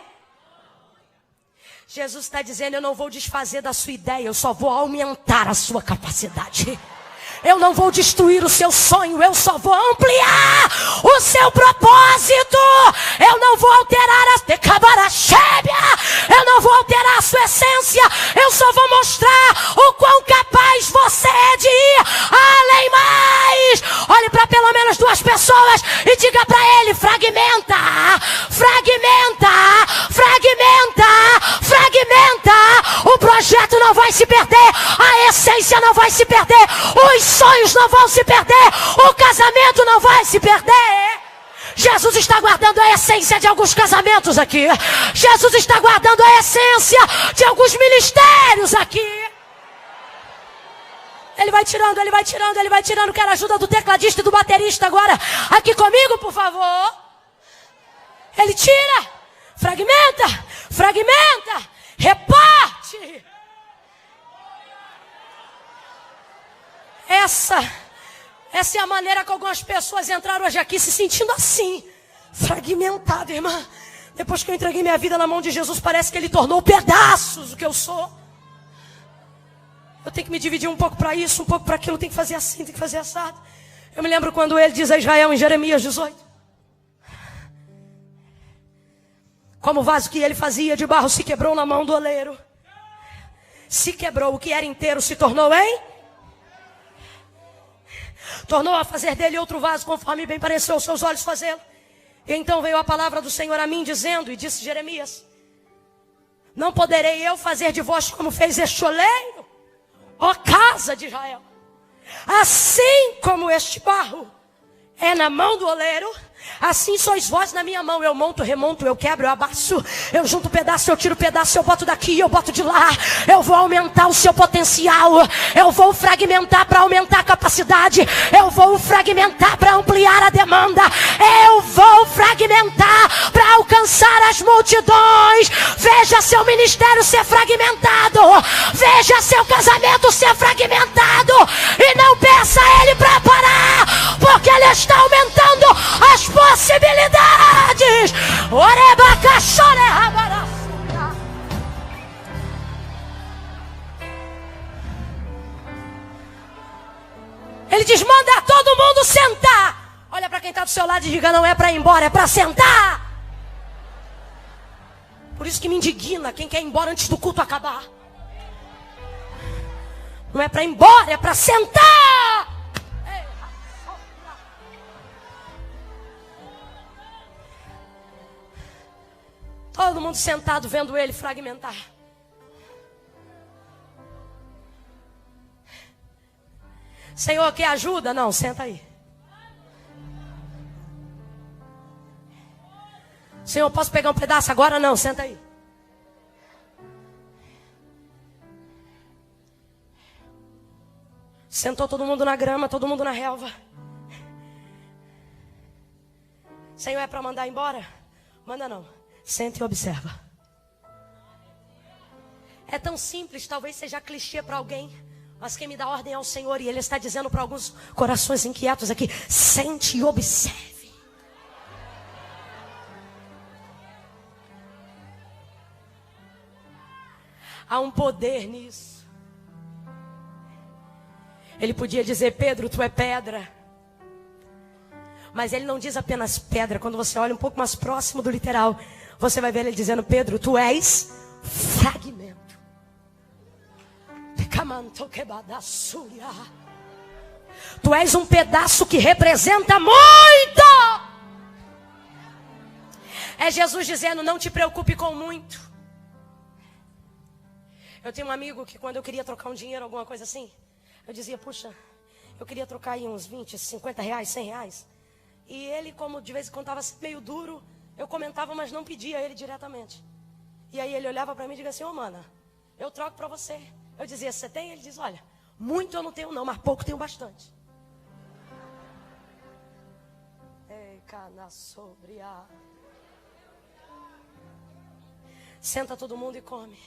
Jesus está dizendo: eu não vou desfazer da sua ideia, eu só vou aumentar a sua capacidade. Eu não vou destruir o seu sonho, eu só vou ampliar o seu propósito. Eu não vou alterar eu não vou alterar a sua essência. Eu só vou mostrar o quão capaz você é de ir além mais. Olhe para pelo menos 2 pessoas e diga para ele: fragmenta, fragmenta, fragmenta, fragmenta. O projeto não vai se perder, a essência não vai se perder, os sonhos não vão se perder, o casamento não vai se perder. Jesus está guardando a essência de alguns casamentos aqui. Jesus está guardando a essência de alguns ministérios aqui. Ele vai tirando, ele vai tirando, ele vai tirando. Quero a ajuda do tecladista e do baterista agora. Aqui comigo, por favor. Ele tira, fragmenta, fragmenta, reparte. Essa é a maneira que algumas pessoas entraram hoje aqui se sentindo assim, fragmentada, irmã. Depois que eu entreguei minha vida na mão de Jesus, parece que ele tornou pedaços o que eu sou. Eu tenho que me dividir um pouco para isso, um pouco para aquilo, tem que fazer assim, tem que fazer assado. Eu me lembro quando ele diz a Israel em Jeremias 18: como o vaso que ele fazia de barro se quebrou na mão do oleiro. Se quebrou, o que era inteiro se tornou tornou a fazer dele outro vaso, conforme bem pareceu aos seus olhos fazê-lo. E então veio a palavra do Senhor a mim dizendo, e disse Jeremias: não poderei eu fazer de vós como fez este oleiro, ó casa de Israel. Assim como este barro é na mão do oleiro, assim sois vós na minha mão. Eu monto, remonto, eu quebro, eu abaço, eu junto pedaço, eu tiro pedaço, eu boto daqui, eu boto de lá. Eu vou aumentar o seu potencial, eu vou fragmentar para aumentar a capacidade, eu vou fragmentar para ampliar a demanda, eu vou fragmentar para alcançar as multidões. Veja seu ministério ser fragmentado, veja seu casamento ser fragmentado, e não peça a Ele para parar, porque Ele está aumentando as possibilidades. Ele diz: manda todo mundo sentar. Olha para quem está do seu lado e diga: não é para ir embora, é para sentar. Por isso que me indigna quem quer ir embora antes do culto acabar. Não é para ir embora, é para sentar. Todo mundo sentado vendo ele fragmentar. Senhor, quer ajuda? Não, senta aí. Senhor, posso pegar um pedaço agora? Não, senta aí. Sentou todo mundo na grama, todo mundo na relva. Senhor, é para mandar embora? Manda não. Senta e observa. É tão simples, talvez seja clichê para alguém, mas quem me dá ordem é o Senhor, e Ele está dizendo para alguns corações inquietos aqui: sente e observe. Há um poder nisso. Ele podia dizer: Pedro, tu é pedra. Mas ele não diz apenas pedra. Quando você olha um pouco mais próximo do literal, você vai ver ele dizendo: Pedro, tu és fragmento. Tu és um pedaço que representa muito. É Jesus dizendo: não te preocupe com muito. Eu tenho um amigo que quando eu queria trocar um dinheiro, alguma coisa assim, eu dizia: puxa, eu queria trocar aí uns 20, 50 reais, 100 reais. E ele, como de vez em quando estava meio duro, eu comentava, mas não pedia a ele diretamente. E aí ele olhava para mim e dizia assim: ô mana, eu troco para você. Eu dizia: você tem? Ele diz: olha, muito eu não tenho não, mas pouco tenho bastante. Ei, cana sobre a... Senta todo mundo e come.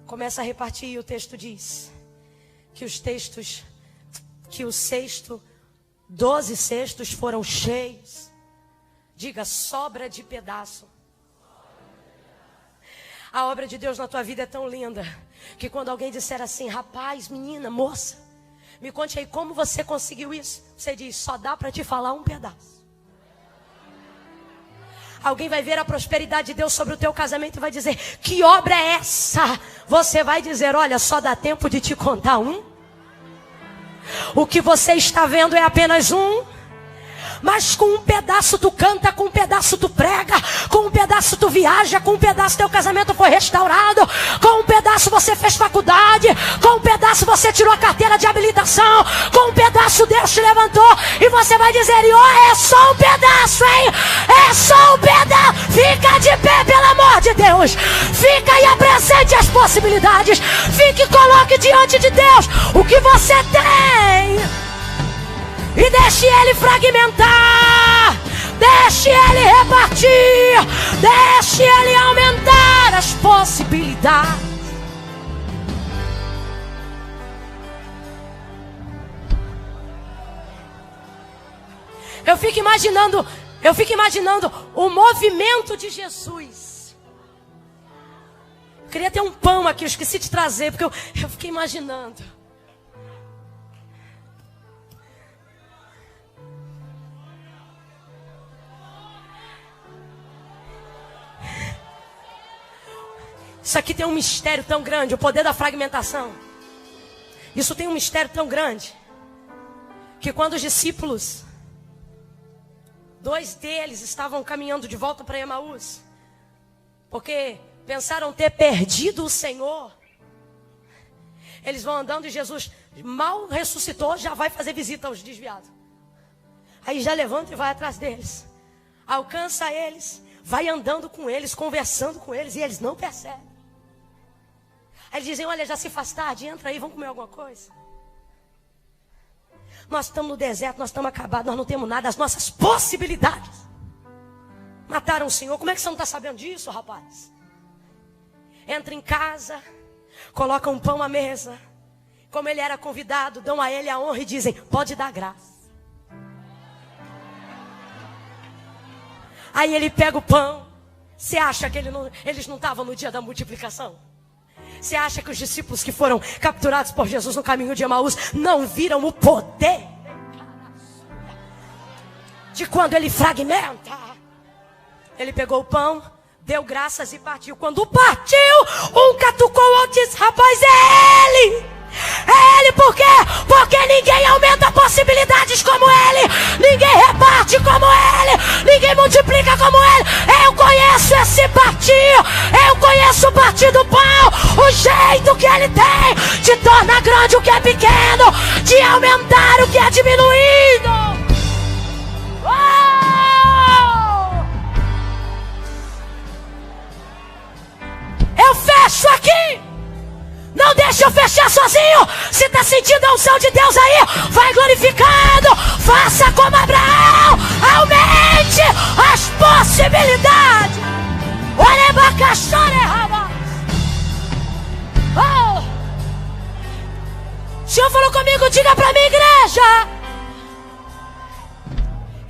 Começa a repartir e o texto diz que o cesto, 12 cestos foram cheios. Diga: sobra de pedaço. A obra de Deus na tua vida é tão linda que quando alguém disser assim: rapaz, menina, moça, me conte aí como você conseguiu isso, você diz: só dá para te falar um pedaço. Alguém vai ver a prosperidade de Deus sobre o teu casamento e vai dizer: que obra é essa? Você vai dizer: olha, só dá tempo de te contar um. O que você está vendo é apenas um. Mas com um pedaço tu canta, com um pedaço tu prega, com um pedaço tu viaja, com um pedaço teu casamento foi restaurado, com um pedaço você fez faculdade, com um pedaço você tirou a carteira de habilitação, com um pedaço Deus te levantou, e você vai dizer: é só um pedaço, hein? É só um pedaço. Fica de pé, pelo amor de Deus. Fica e apresente as possibilidades. Fique e coloque diante de Deus o que você tem. E deixe Ele fragmentar, deixe Ele repartir, deixe Ele aumentar as possibilidades. Eu fico imaginando o movimento de Jesus. Eu queria ter um pão aqui, eu esqueci de trazer, porque eu fiquei imaginando. Isso aqui tem um mistério tão grande, o poder da fragmentação. Isso tem um mistério tão grande, que quando os discípulos 2 deles estavam caminhando de volta para Emaús, porque pensaram ter perdido o Senhor. Eles vão andando e Jesus mal ressuscitou, já vai fazer visita aos desviados. Aí já levanta e vai atrás deles. Alcança eles, vai andando com eles, conversando com eles, e eles não percebem. Aí eles dizem, olha, já se faz tarde, entra aí, vamos comer alguma coisa. Nós estamos no deserto, nós estamos acabados, nós não temos nada, as nossas possibilidades mataram o Senhor. Como é que você não está sabendo disso, rapaz? Entra em casa, coloca um pão à mesa. Como ele era convidado, dão a ele a honra e dizem, pode dar graça. Aí ele pega o pão. Você acha que eles não estavam no dia da multiplicação? Você acha que os discípulos que foram capturados por Jesus no caminho de Emaús não viram o poder de quando ele fragmenta? Ele pegou o pão, deu graças e partiu. Quando partiu, um catucou o outro e disse, rapaz, é ele! É ele, por quê? Porque ninguém aumenta possibilidades como ele, ninguém reparte como ele, ninguém multiplica como ele. Eu conheço esse partido, eu conheço o partido do pão. O jeito que ele tem de tornar grande o que é pequeno, de aumentar o que é diminuído. Eu fecho aqui. Não deixa eu fechar sozinho. Se está sentindo a unção de Deus aí, vai glorificando. Faça como Abraão. Aumente as possibilidades. Olha, o Senhor falou comigo, diga para mim, igreja.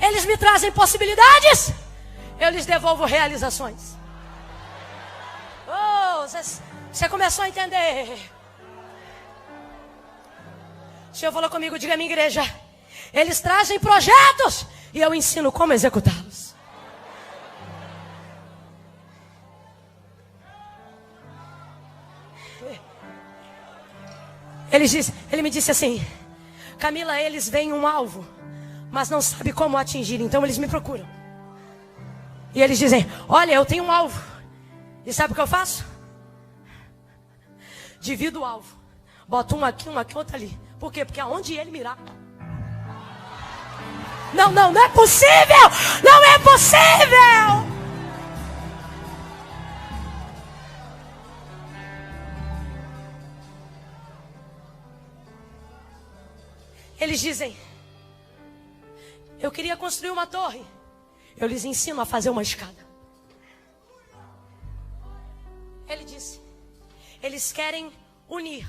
Eles me trazem possibilidades, eu lhes devolvo realizações. Você começou a entender. O Senhor falou comigo, diga a minha igreja. Eles trazem projetos e eu ensino como executá-los. Ele me disse assim, Camila, eles veem um alvo, mas não sabem como atingir, então eles me procuram. E eles dizem, olha, eu tenho um alvo. E sabe o que eu faço? Divido o alvo. Boto um aqui, outro ali. Por quê? Porque aonde ele mirar. Não é possível! Não é possível! Eles dizem, eu queria construir uma torre. Eu lhes ensino a fazer uma escada. Ele disse, eles querem unir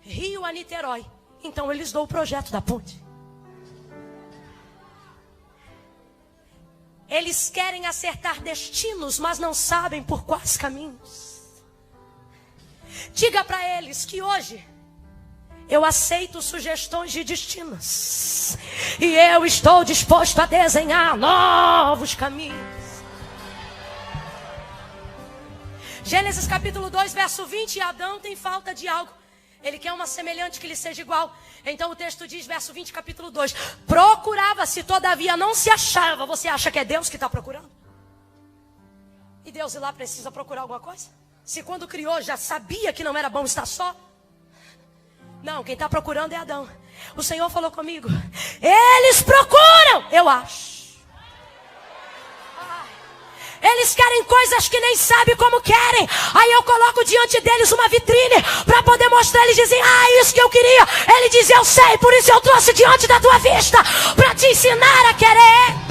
Rio a Niterói. Então eles dão o projeto da ponte. Eles querem acertar destinos, mas não sabem por quais caminhos. Diga para eles que hoje eu aceito sugestões de destinos. E eu estou disposto a desenhar novos caminhos. Gênesis capítulo 2, verso 20. Adão tem falta de algo. Ele quer uma semelhante que lhe seja igual. Então o texto diz, verso 20, capítulo 2. Procurava-se, todavia não se achava. Você acha que é Deus que está procurando? E Deus lá precisa procurar alguma coisa? Se quando criou já sabia que não era bom estar só? Não, quem está procurando é Adão. O Senhor falou comigo, eles procuram, eu acho. Eles querem coisas que nem sabem como querem. Aí eu coloco diante deles uma vitrine para poder mostrar. Eles dizem, isso que eu queria. Ele diz, eu sei, por isso eu trouxe diante da tua vista, para te ensinar a querer.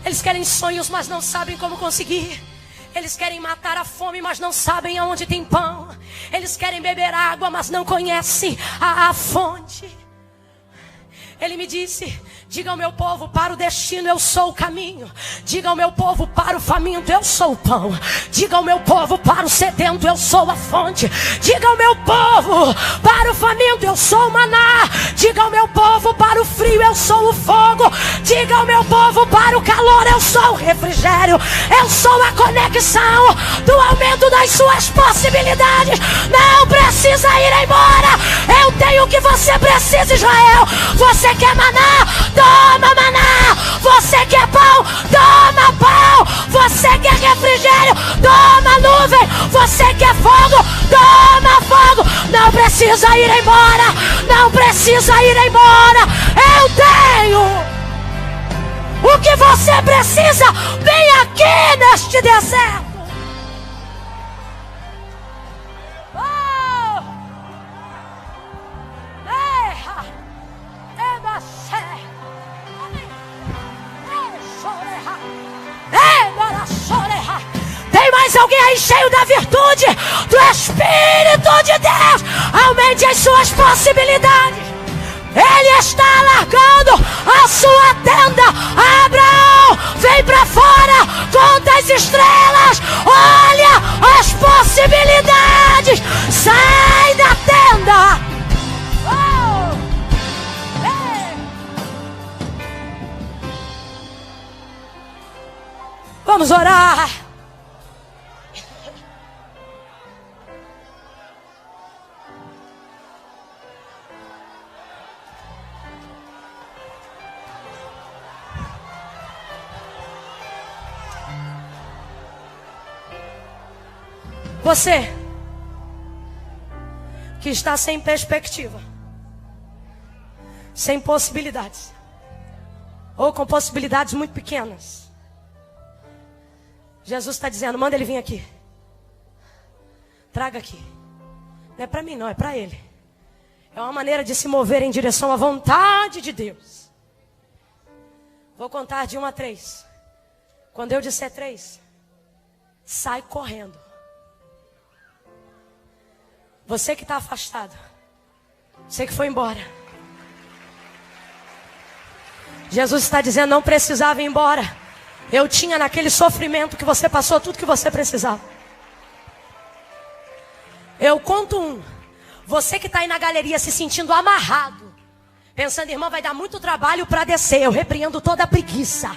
Eles querem sonhos, mas não sabem como conseguir. Eles querem matar a fome, mas não sabem aonde tem pão. Eles querem beber água, mas não conhecem a fonte. Ele me disse: diga ao meu povo, para o destino eu sou o caminho. Diga ao meu povo, para o faminto eu sou o pão. Diga ao meu povo, para o sedento eu sou a fonte. Diga ao meu povo, para o faminto eu sou o maná. Diga ao meu povo, para o frio eu sou o fogo. Diga ao meu povo, para o calor eu sou o refrigério. Eu sou a conexão do aumento das suas possibilidades. Não precisa ir embora. Eu tenho o que você precisa, Israel. Você quer maná? Toma maná. Você quer pão? Toma pão. Você quer refrigério? Toma nuvem. Você quer fogo? Toma fogo. Não precisa ir embora. Não precisa ir embora. Eu tenho o que você precisa. Vem aqui neste deserto. Tem mais alguém aí cheio da virtude do Espírito de Deus? Aumente as suas possibilidades. Ele está alargando a sua tenda. Abraão, vem para fora, conta as estrelas, olha as possibilidades. Sai da tenda. Vamos orar. Você que está sem perspectiva, sem possibilidades, ou com possibilidades muito pequenas, Jesus está dizendo: manda ele vir aqui. Traga aqui. Não é para mim não, é para ele. É uma maneira de se mover em direção à vontade de Deus. Vou contar de 1 a 3. Quando eu disser 3, sai correndo. Você que está afastado, você que foi embora, Jesus está dizendo: não precisava ir embora. Eu tinha naquele sofrimento que você passou tudo que você precisava. Eu conto 1. Você que está aí na galeria se sentindo amarrado, pensando: irmão, vai dar muito trabalho para descer. Eu repreendo toda a preguiça.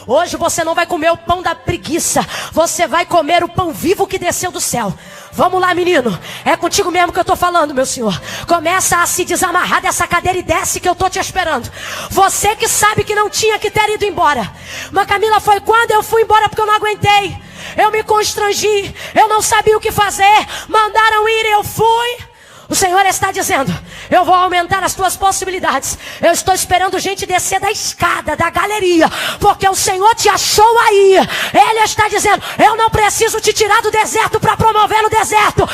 Hoje você não vai comer o pão da preguiça. Você vai comer o pão vivo que desceu do céu. Vamos lá, menino. É contigo mesmo que eu estou falando, meu senhor. Começa a se desamarrar dessa cadeira e desce que eu estou te esperando. Você que sabe que não tinha que ter ido embora. Mas Camila, foi quando eu fui embora porque eu não aguentei. Eu me constrangi. Eu não sabia o que fazer. Mandaram ir e eu fui. O Senhor está dizendo: eu vou aumentar as tuas possibilidades. Eu estou esperando gente descer da escada, da galeria, porque o Senhor te achou aí. Ele está dizendo: eu não preciso te tirar do deserto para promover no deserto.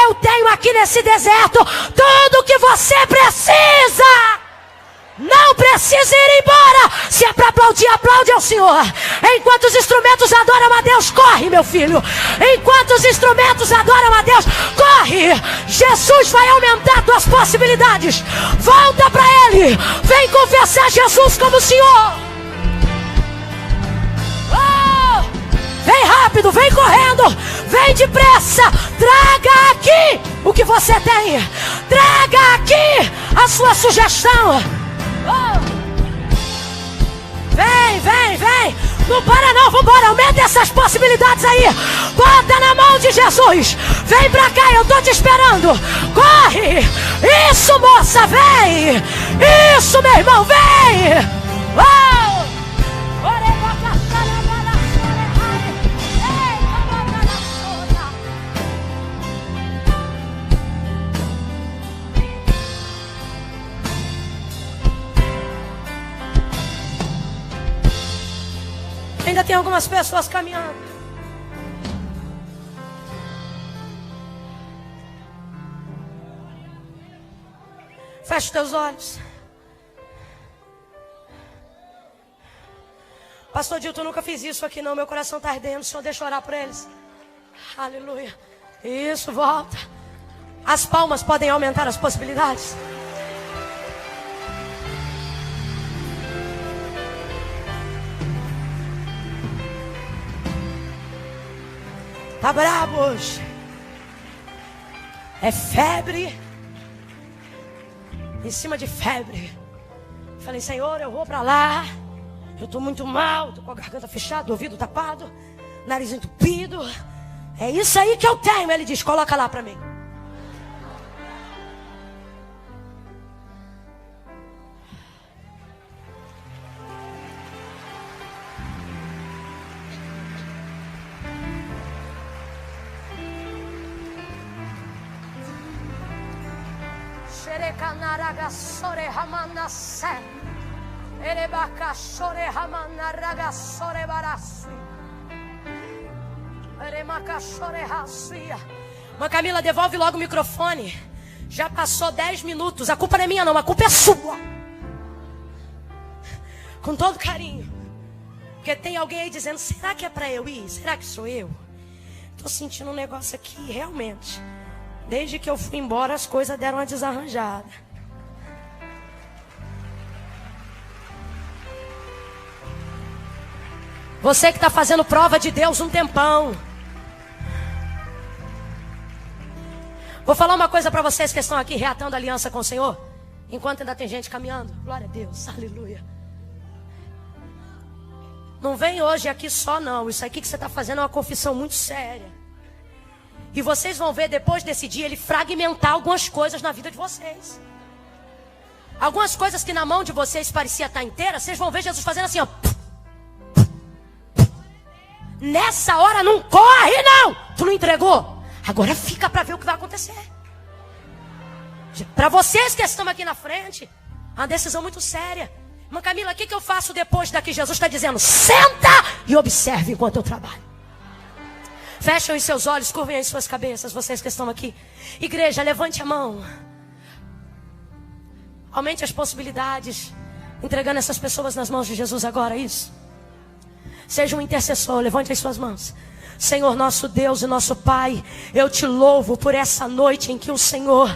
Eu tenho aqui nesse deserto tudo o que você precisa. Não precisa ir embora. Se é para aplaudir, aplaude ao Senhor. Enquanto os instrumentos adoram a Deus, corre, meu filho. Enquanto os instrumentos adoram a Deus, corre. Jesus vai aumentar tuas possibilidades. Volta para Ele. Vem confessar Jesus como Senhor. Vem rápido, vem correndo. Vem depressa. Traga aqui o que você tem. Traga aqui a sua sugestão. Vem, vem, vem. Não para não, vambora. Aumenta essas possibilidades aí. Bota na mão de Jesus. Vem pra cá, eu tô te esperando. Corre. Isso, moça, vem. Isso, meu irmão, vem. Ainda tem algumas pessoas caminhando. Feche os teus olhos. Pastor Dilton, eu nunca fiz isso aqui não. Meu coração está ardendo. O Senhor deixa eu orar por eles. Aleluia. Isso, volta. As palmas podem aumentar as possibilidades. Tá brabo hoje. É febre em cima de febre. Falei, Senhor, eu vou pra lá. Eu tô muito mal, tô com a garganta fechada, ouvido tapado, nariz entupido. É isso aí que eu tenho. Ele diz, coloca lá pra mim. Mãe Camila, devolve logo o microfone. Já passou 10 minutos. A culpa não é minha não, a culpa é sua. Com todo carinho. Porque tem alguém aí dizendo, será que é pra eu ir? Será que sou eu? Tô sentindo um negócio aqui, realmente. Desde que eu fui embora, as coisas deram uma desarranjada. Você que está fazendo prova de Deus um tempão. Vou falar uma coisa para vocês que estão aqui reatando aliança com o Senhor. Enquanto ainda tem gente caminhando. Glória a Deus, aleluia. Não vem hoje aqui só não. Isso aqui que você está fazendo é uma confissão muito séria. E vocês vão ver depois desse dia ele fragmentar algumas coisas na vida de vocês. Algumas coisas que na mão de vocês parecia estar inteira, vocês vão ver Jesus fazendo assim, ó. Nessa hora não corre não. Tu não entregou? Agora fica para ver o que vai acontecer. Para vocês que estão aqui na frente, uma decisão muito séria. Irmã Camila, o que eu faço depois daqui? Jesus está dizendo, senta e observe enquanto eu trabalho. Fechem os seus olhos, curvem as suas cabeças, vocês que estão aqui. Igreja, levante a mão. Aumente as possibilidades, entregando essas pessoas nas mãos de Jesus agora, isso. Seja um intercessor, levante as suas mãos. Senhor nosso Deus e nosso Pai, eu te louvo por essa noite em que o Senhor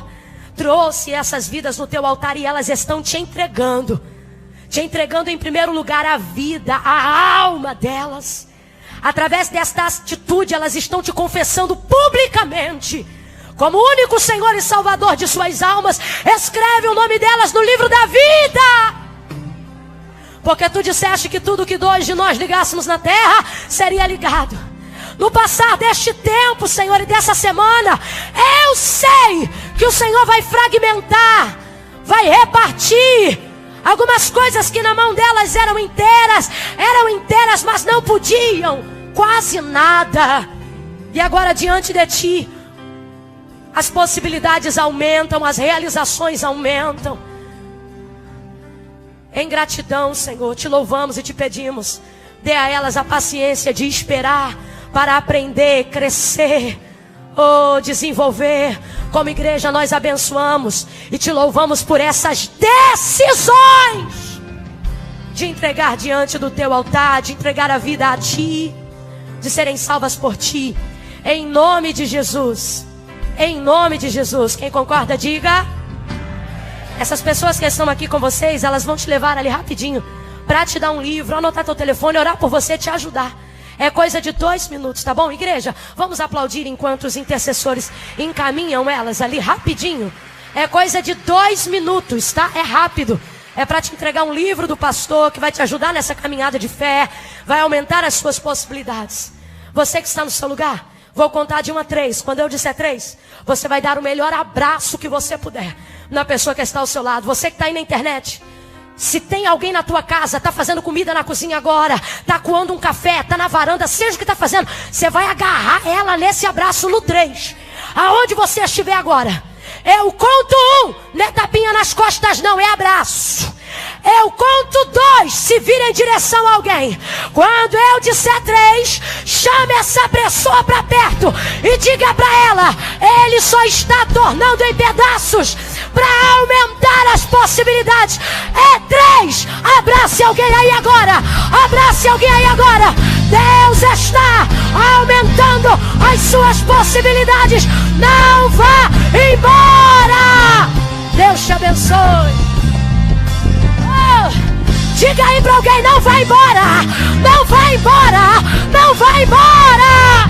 trouxe essas vidas no teu altar e elas estão te entregando. Te entregando em primeiro lugar a vida, a alma delas. Através desta atitude elas estão te confessando publicamente como único Senhor e Salvador de suas almas. Escreve o nome delas no livro da vida. Porque tu disseste que tudo que dois de nós ligássemos na terra seria ligado. No passar deste tempo, Senhor, e dessa semana, eu sei que o Senhor vai fragmentar, vai repartir algumas coisas que na mão delas eram inteiras, mas não podiam, quase nada. E agora diante de ti, as possibilidades aumentam, as realizações aumentam. Em gratidão, Senhor, te louvamos e te pedimos, dê a elas a paciência de esperar para aprender, crescer, desenvolver. Como igreja nós abençoamos e te louvamos por essas decisões de entregar diante do teu altar, de entregar a vida a ti, de serem salvas por ti, em nome de Jesus. Em nome de Jesus. Quem concorda, diga. Essas pessoas que estão aqui com vocês, elas vão te levar ali rapidinho para te dar um livro, anotar teu telefone, orar por você, te ajudar. É coisa de 2 minutos, tá bom, igreja? Vamos aplaudir enquanto os intercessores encaminham elas ali rapidinho. É coisa de 2 minutos, tá? É rápido. É para te entregar um livro do pastor que vai te ajudar nessa caminhada de fé, vai aumentar as suas possibilidades. Você que está no seu lugar, vou contar de 1 a 3. Quando eu disser 3, você vai dar o melhor abraço que você puder na pessoa que está ao seu lado. Você que está aí na internet, se tem alguém na tua casa, está fazendo comida na cozinha agora, está coando um café, está na varanda, seja o que está fazendo, você vai agarrar ela nesse abraço no 3. Aonde você estiver agora, eu conto 1, não é tapinha nas costas não, é abraço. Eu conto 2, se vira em direção a alguém. Quando eu disser 3, chame essa pessoa para perto e diga para ela, ele só está tornando em pedaços para aumentar as possibilidades. É 3, abrace alguém aí agora. Abrace alguém aí agora. Deus está aumentando as suas possibilidades. Não vá embora. Deus te abençoe. Diga aí pra alguém, não vai embora, não vai embora, não vai embora.